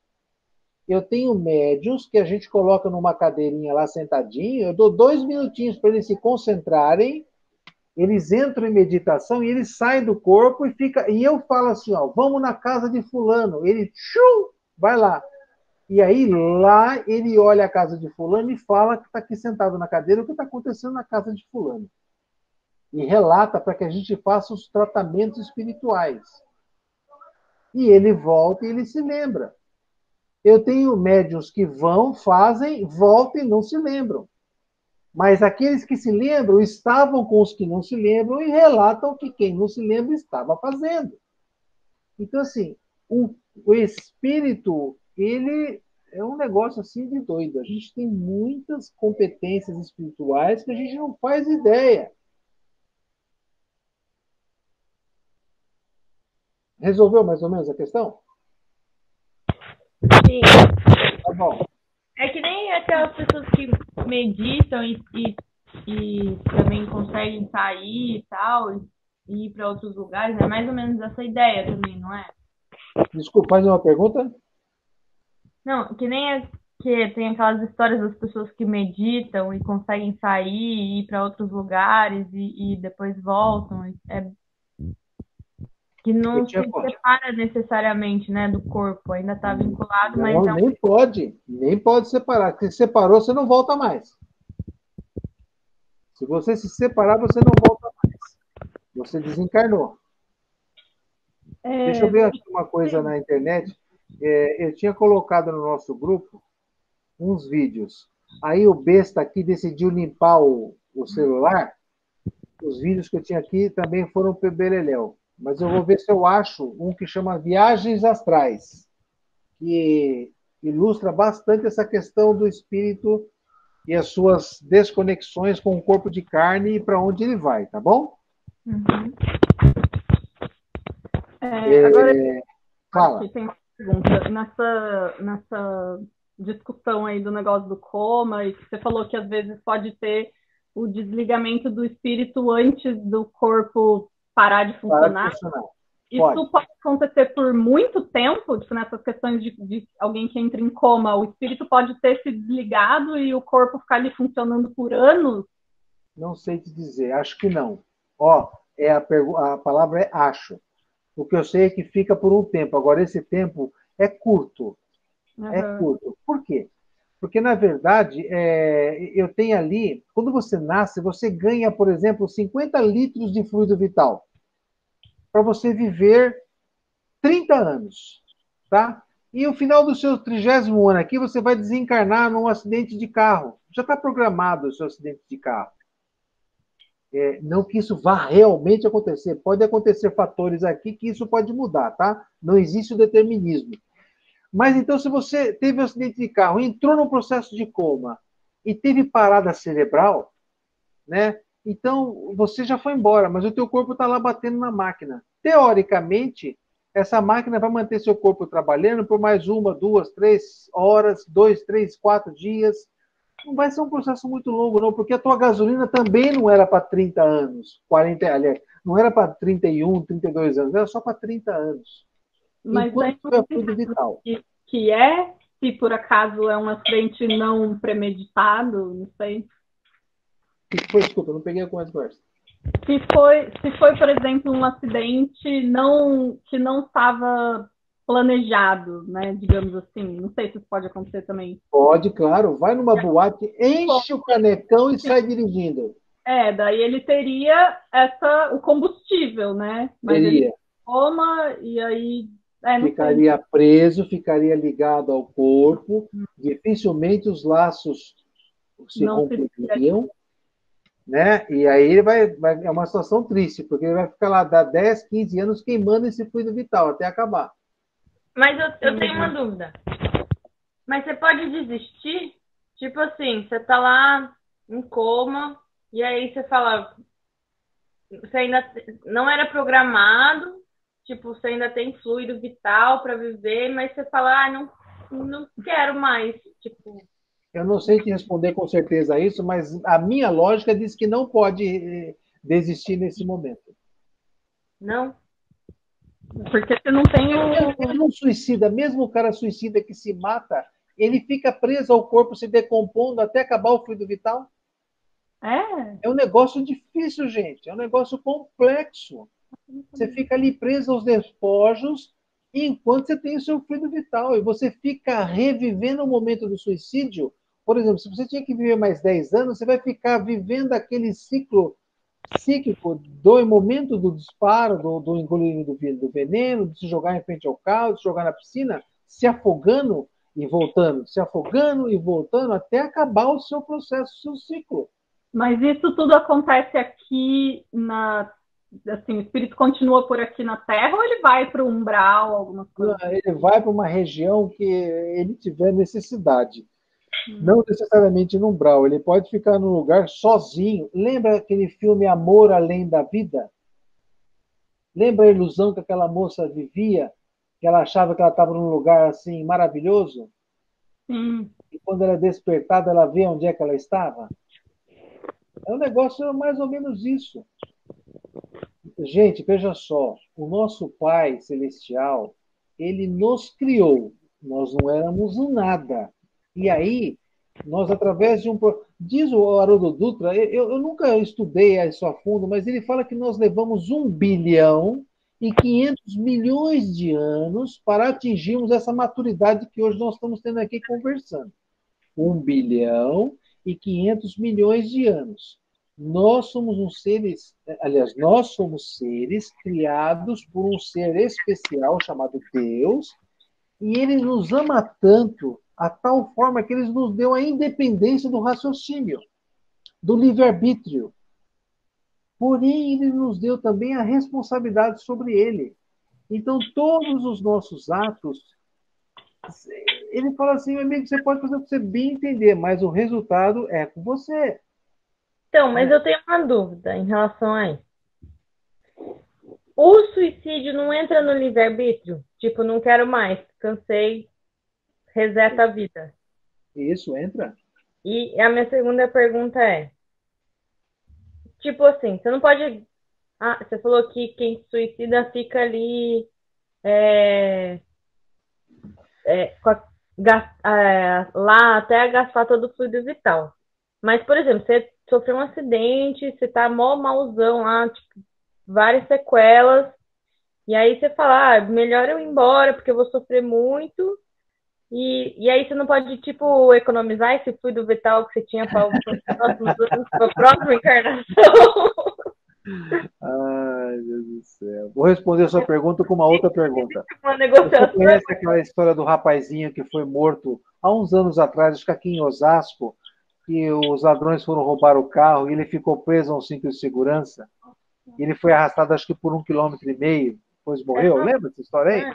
Eu tenho médiuns que a gente coloca numa cadeirinha lá sentadinho, eu dou 2 minutinhos para eles se concentrarem, eles entram em meditação e eles saem do corpo e eu falo assim, vamos na casa de fulano. Ele vai lá. E aí lá ele olha a casa de fulano e fala que está aqui sentado na cadeira o que está acontecendo na casa de fulano. E relata para que a gente faça os tratamentos espirituais. E ele volta e ele se lembra. Eu tenho médiuns que vão, fazem, voltam e não se lembram. Mas aqueles que se lembram estavam com os que não se lembram e relatam que quem não se lembra estava fazendo. Então, assim, o espírito, ele é um negócio assim de doido. A gente tem muitas competências espirituais que a gente não faz ideia. Resolveu mais ou menos a questão? Sim. Tá bom. É que nem aquelas pessoas que meditam e também conseguem sair e tal, e ir para outros lugares. É mais ou menos essa ideia também, não é? Desculpa, faz uma pergunta? Não, que nem que tem aquelas histórias das pessoas que meditam e conseguem sair e ir para outros lugares e depois voltam. Que Eu não se tinha... separa necessariamente, né, do corpo. Ainda está vinculado, mas Não, nem pode separar. Se separou, você não volta mais. Se você se separar, você não volta mais. Você desencarnou. Deixa eu ver aqui uma coisa na internet. Eu tinha colocado no nosso grupo uns vídeos. Aí o besta aqui decidiu limpar o celular. Os vídeos que eu tinha aqui também foram pro beleléu. Mas eu vou ver se eu acho um que chama Viagens Astrais, que ilustra bastante essa questão do espírito e as suas desconexões com o corpo de carne e para onde ele vai, tá bom? Uhum. Agora, Fala. tem uma pergunta. Nessa discussão aí do negócio do coma, e que você falou que às vezes pode ter o desligamento do espírito antes do corpo parar de funcionar. Isso pode acontecer por muito tempo, tipo, nessas questões de alguém que entra em coma, o espírito pode ter se desligado e o corpo ficar ali funcionando por anos? Não sei te dizer, acho que não. Ó, a palavra é acho. O que eu sei é que fica por um tempo. Agora, esse tempo é curto. É curto. Por quê? Porque, na verdade, eu tenho ali, quando você nasce, você ganha, por exemplo, 50 litros de fluido vital para você viver 30 anos, tá? E no final do seu 30º ano aqui, você vai desencarnar num acidente de carro. Já está programado o seu acidente de carro. Não que isso vá realmente acontecer. Pode acontecer fatores aqui que isso pode mudar, tá? Não existe o determinismo. Mas então, se você teve um acidente de carro, entrou num processo de coma e teve parada cerebral, né? Então, você já foi embora, mas o teu corpo está lá batendo na máquina. Teoricamente, essa máquina vai manter seu corpo trabalhando por mais 1, 2, 3 horas, 2, 3, 4 dias. Não vai ser um processo muito longo, não, porque a tua gasolina também não era para 30 anos, 40, aliás, não era para 31, 32 anos, era só para 30 anos. Mas enquanto tiver fluido vital. Se por acaso é um acidente não premeditado, não sei. Desculpa, não peguei a conversa. Se foi, por exemplo, um acidente que não estava planejado, né? Digamos assim. Não sei se isso pode acontecer também. Pode, claro. Vai numa boate, enche o canecão e sai dirigindo. Daí ele teria o combustível, né? Mas ele toma e aí... ficaria preso, ficaria ligado ao corpo, dificilmente os laços se romperiam, né? E aí ele é uma situação triste, porque ele vai ficar lá 10, 15 anos queimando esse fluido vital até acabar. Mas eu tenho uma dúvida. Mas você pode desistir? Tipo assim, você tá lá em coma e aí você fala, você ainda não era programado, tipo, você ainda tem fluido vital para viver, mas você fala, não quero mais, tipo... Eu não sei te responder com certeza isso, mas a minha lógica diz que não pode desistir nesse momento. Não? Porque você não tem Ele não suicida, mesmo o cara suicida que se mata, ele fica preso ao corpo se decompondo até acabar o fluido vital. É um negócio difícil, gente. É um negócio complexo. Você fica ali preso aos despojos enquanto você tem o seu fluido vital. E você fica revivendo o momento do suicídio. Por exemplo, se você tinha que viver mais 10 anos, você vai ficar vivendo aquele ciclo cíclico do momento do disparo, do engolimento do veneno, de se jogar em frente ao carro, de se jogar na piscina, se afogando e voltando, se afogando e voltando, até acabar o seu processo, o seu ciclo. Mas isso tudo acontece aqui assim, o espírito continua por aqui na Terra ou ele vai para o umbral, alguma coisa? Ele vai para uma região que ele tiver necessidade. Não necessariamente no umbral, ele pode ficar num lugar sozinho. Lembra aquele filme Amor Além da Vida? Lembra a ilusão que aquela moça vivia? Que ela achava que ela estava num lugar assim maravilhoso? E quando ela é despertada, ela vê onde é que ela estava? É um negócio mais ou menos isso. Gente, veja só, o nosso Pai Celestial, ele nos criou. Nós não éramos um nada. E aí, nós, através de um... Diz o Haroldo Dutra, eu nunca estudei isso a fundo, mas ele fala que nós levamos 1 bilhão e 500 milhões de anos para atingirmos essa maturidade que hoje nós estamos tendo aqui conversando. 1 bilhão e 500 milhões de anos. Nós somos nós somos seres criados por um ser especial chamado Deus, e ele nos ama tanto, a tal forma que ele nos deu a independência do raciocínio, do livre-arbítrio. Porém, ele nos deu também a responsabilidade sobre ele. Então, todos os nossos atos, ele fala assim, meu amigo, você pode fazer o que você bem entender, mas o resultado é com você. Então, mas eu tenho uma dúvida em relação a isso. O suicídio não entra no livre-arbítrio? Tipo, não quero mais, cansei, reseta a vida. Isso entra. E a minha segunda pergunta é, tipo assim, você não pode... Ah, você falou que quem se suicida fica ali lá até gastar todo o fluido vital. Mas, por exemplo, você sofreu um acidente, você tá mó malzão lá, tipo, várias sequelas, e aí você fala, melhor eu ir embora, porque eu vou sofrer muito, e aí você não pode, tipo, economizar esse fluido vital que você tinha para os próximos anos, para a próxima encarnação. Ai, Deus do céu. Vou responder a sua pergunta com uma outra pergunta. Uma negociação. Você conhece aquela história do rapazinho que foi morto há uns anos atrás, acho que aqui em Osasco, que os ladrões foram roubar o carro e ele ficou preso a um cinto de segurança? E ele foi arrastado, acho que por 1,5 km, depois morreu. Lembra dessa história aí?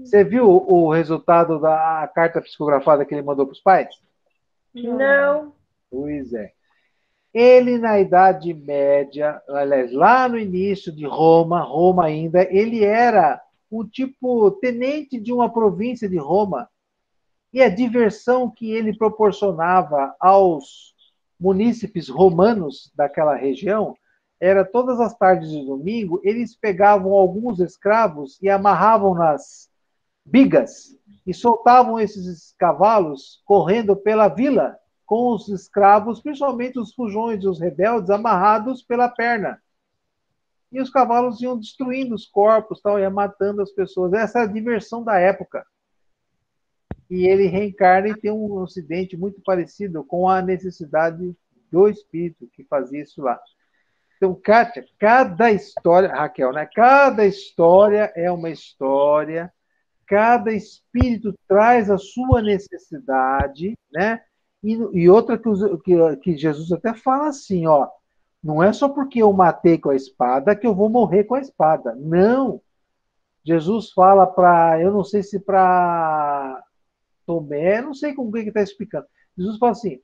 Você viu o resultado da carta psicografada que ele mandou para os pais? Não. Pois é. Ele, na Idade Média, aliás, lá no início de Roma ainda, ele era um tipo tenente de uma província de Roma. E a diversão que ele proporcionava aos munícipes romanos daquela região era todas as tardes de domingo, eles pegavam alguns escravos e amarravam nas bigas e soltavam esses cavalos correndo pela vila com os escravos, principalmente os fujões e os rebeldes, amarrados pela perna. E os cavalos iam destruindo os corpos, tal, ia matando as pessoas. Essa é a diversão da época. E ele reencarna e tem um acidente muito parecido com a necessidade do espírito que fazia isso lá. Então, Kátia, cada história, Raquel, né? Cada história é uma história, cada espírito traz a sua necessidade, né? E outra que Jesus até fala assim, ó, não é só porque eu matei com a espada que eu vou morrer com a espada. Não. Jesus fala para, eu não sei se para Tomé, não sei com o que ele está explicando. Jesus fala assim,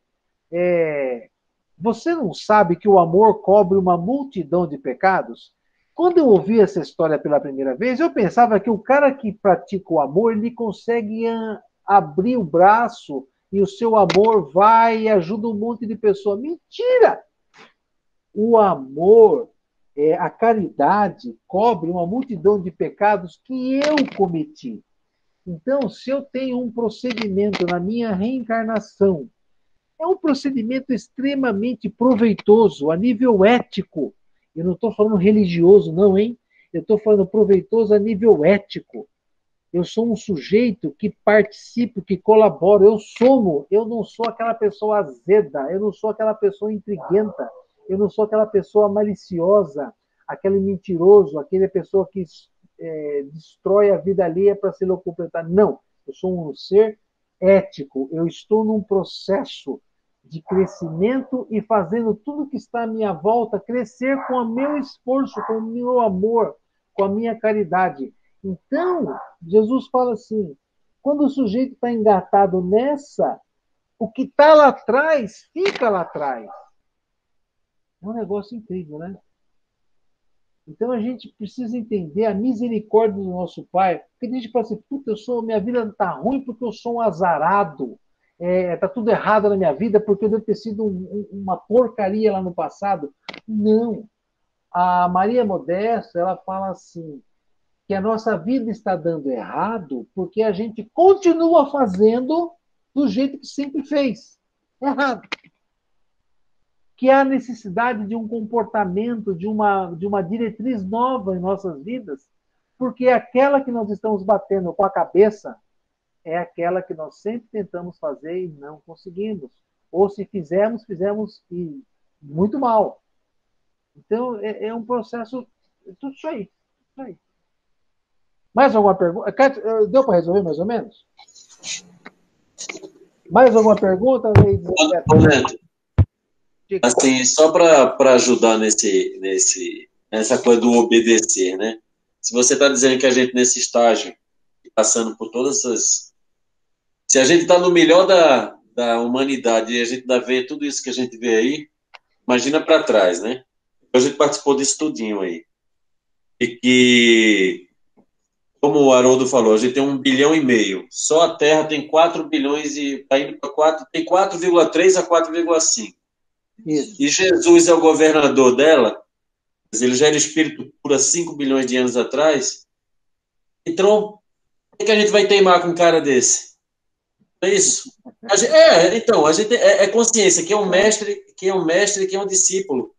você não sabe que o amor cobre uma multidão de pecados? Quando eu ouvi essa história pela primeira vez, eu pensava que o cara que pratica o amor, ele consegue abrir o braço e o seu amor vai e ajuda um monte de pessoas. Mentira! O amor, a caridade, cobre uma multidão de pecados que eu cometi. Então, se eu tenho um procedimento na minha reencarnação, é um procedimento extremamente proveitoso a nível ético. Eu não estou falando religioso, não, hein? Eu estou falando proveitoso a nível ético. Eu sou um sujeito que participo, que colaboro. Eu não sou aquela pessoa azeda, eu não sou aquela pessoa intriguenta, eu não sou aquela pessoa maliciosa, aquele mentiroso, aquela pessoa que destrói a vida alheia para se completar. Não, eu sou um ser ético. Eu estou num processo de crescimento e fazendo tudo que está à minha volta crescer com o meu esforço, com o meu amor, com a minha caridade. Então, Jesus fala assim, quando o sujeito está engatado nessa, o que está lá atrás, fica lá atrás. É um negócio incrível, né? Então a gente precisa entender a misericórdia do nosso Pai. Porque a gente fala assim, puta, minha vida está ruim porque eu sou um azarado. Está tudo errado na minha vida porque eu devo ter sido uma porcaria lá no passado. Não. A Maria Modesta, ela fala assim, que a nossa vida está dando errado porque a gente continua fazendo do jeito que sempre fez. Errado. Que há necessidade de um comportamento, de uma diretriz nova em nossas vidas, porque aquela que nós estamos batendo com a cabeça é aquela que nós sempre tentamos fazer e não conseguimos. Ou se fizemos e muito mal. Então, é um processo... Tudo isso aí. Isso aí. Mais alguma pergunta? Deu para resolver mais ou menos? Mais alguma pergunta? Neto, assim, só para ajudar nessa coisa do obedecer, né? Se você está dizendo que a gente, nesse estágio, passando por todas essas... Se a gente está no melhor da humanidade e a gente ainda vê tudo isso que a gente vê aí, imagina para trás, né? A gente participou disso tudinho aí. E que, como o Haroldo falou, a gente tem 1,5 bilhão. Só a Terra tem 4 bilhões e está indo para 4, tem 4,3 a 4,5. E Jesus é o governador dela, ele já era espírito puro há 5 bilhões de anos atrás. Então, por que a gente vai teimar com um cara desse? É isso? Então, a gente é consciência, quem é um mestre, quem é um discípulo.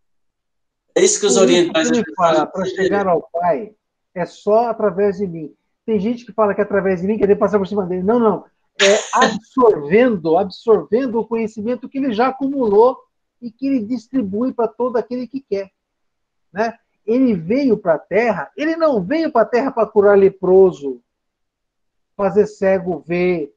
É isso que os orientais... Ele fala, para chegar ao Pai, é só através de mim. Tem gente que fala que é através de mim, quer passar por cima dele. Não, não. É absorvendo o conhecimento que ele já acumulou e que ele distribui para todo aquele que quer. Né? Ele veio para a Terra, ele não veio para a Terra para curar leproso, fazer cego ver,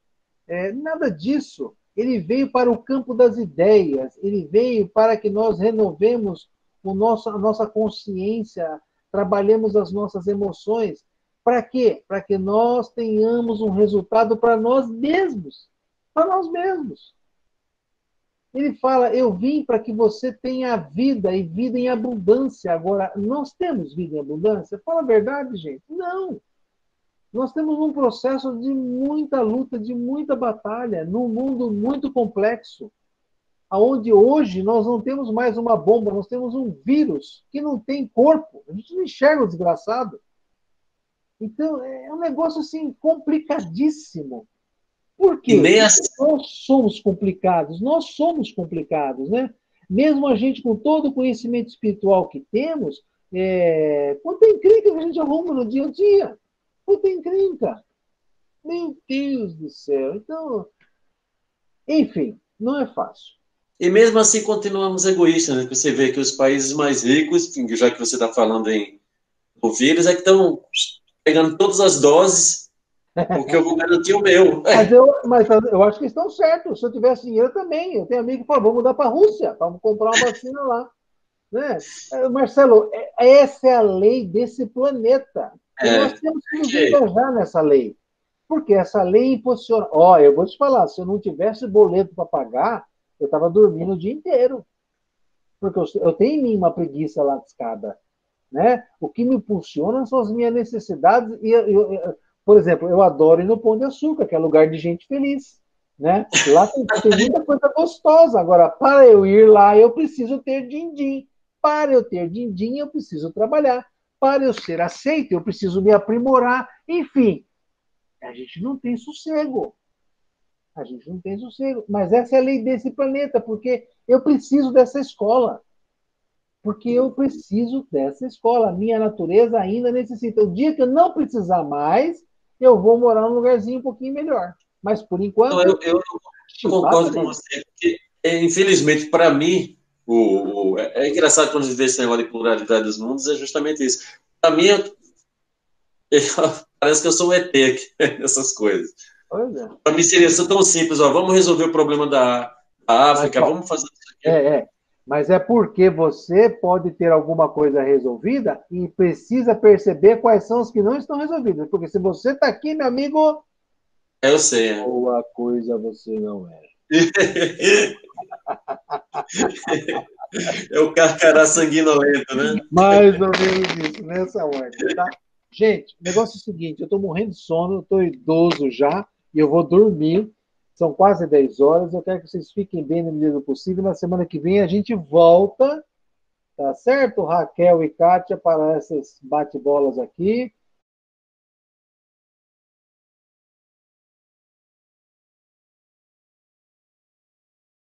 nada disso. Ele veio para o campo das ideias, ele veio para que nós renovemos a nossa consciência, trabalhemos as nossas emoções. Para quê? Para que nós tenhamos um resultado para nós mesmos. Para nós mesmos. Ele fala, eu vim para que você tenha vida e vida em abundância. Agora, nós temos vida em abundância? Fala a verdade, gente. Não. Nós temos um processo de muita luta, de muita batalha, num mundo muito complexo, onde hoje nós não temos mais uma bomba, nós temos um vírus que não tem corpo. A gente não enxerga o desgraçado. Então, é um negócio assim complicadíssimo. Por quê? Nós somos complicados, né? Mesmo a gente com todo o conhecimento espiritual que temos, quanta encrenca que a gente arruma no dia a dia. Quanta encrenca. Meu Deus do céu. Então, enfim, não é fácil. E mesmo assim continuamos egoístas, né? Você vê que os países mais ricos, já que você está falando no vírus, é que estão pegando todas as doses, porque eu vou garantir o meu. Mas eu acho que estão certos. Se eu tivesse dinheiro também. Eu tenho amigo que falou, vamos mudar para a Rússia, vamos comprar uma vacina lá. Né? Marcelo, essa é a lei desse planeta. E nós temos que nos engajar nessa lei. Porque essa lei impulsiona. Eu vou te falar, se eu não tivesse boleto para pagar, eu estava dormindo o dia inteiro. Porque eu tenho em mim uma preguiça lascada. Né? O que me impulsiona são as minhas necessidades. Por exemplo, eu adoro ir no Pão de Açúcar, que é lugar de gente feliz. Né? Lá tem muita coisa gostosa. Agora, para eu ir lá, eu preciso ter din-din. Para eu ter din-din, eu preciso trabalhar. Para eu ser aceito, eu preciso me aprimorar. Enfim, a gente não tem sossego. A gente não tem sossego. Mas essa é a lei desse planeta, porque eu preciso dessa escola. Porque eu preciso dessa escola. A minha natureza ainda necessita. O dia que eu não precisar mais, eu vou morar num lugarzinho um pouquinho melhor. Mas, por enquanto... Eu concordo com você. Porque, infelizmente, para mim, é engraçado quando a gente vê esse negócio de pluralidade dos mundos, é justamente isso. Para mim, parece que eu sou um ET aqui, essas coisas. Para mim seria tão simples, vamos resolver o problema da África, vamos fazer isso aqui. Mas é porque você pode ter alguma coisa resolvida e precisa perceber quais são os que não estão resolvidos. Porque se você está aqui, meu amigo... Eu sei. Boa coisa você não é. É o carcará sanguinolento, né? Mais ou menos isso, nessa ordem, tá? Gente, o negócio é o seguinte, eu estou morrendo de sono, eu estou idoso já, e eu vou dormir, são quase 10 horas, eu quero que vocês fiquem bem na medida do possível, na semana que vem a gente volta, tá certo? Raquel e Kátia para essas bate-bolas aqui,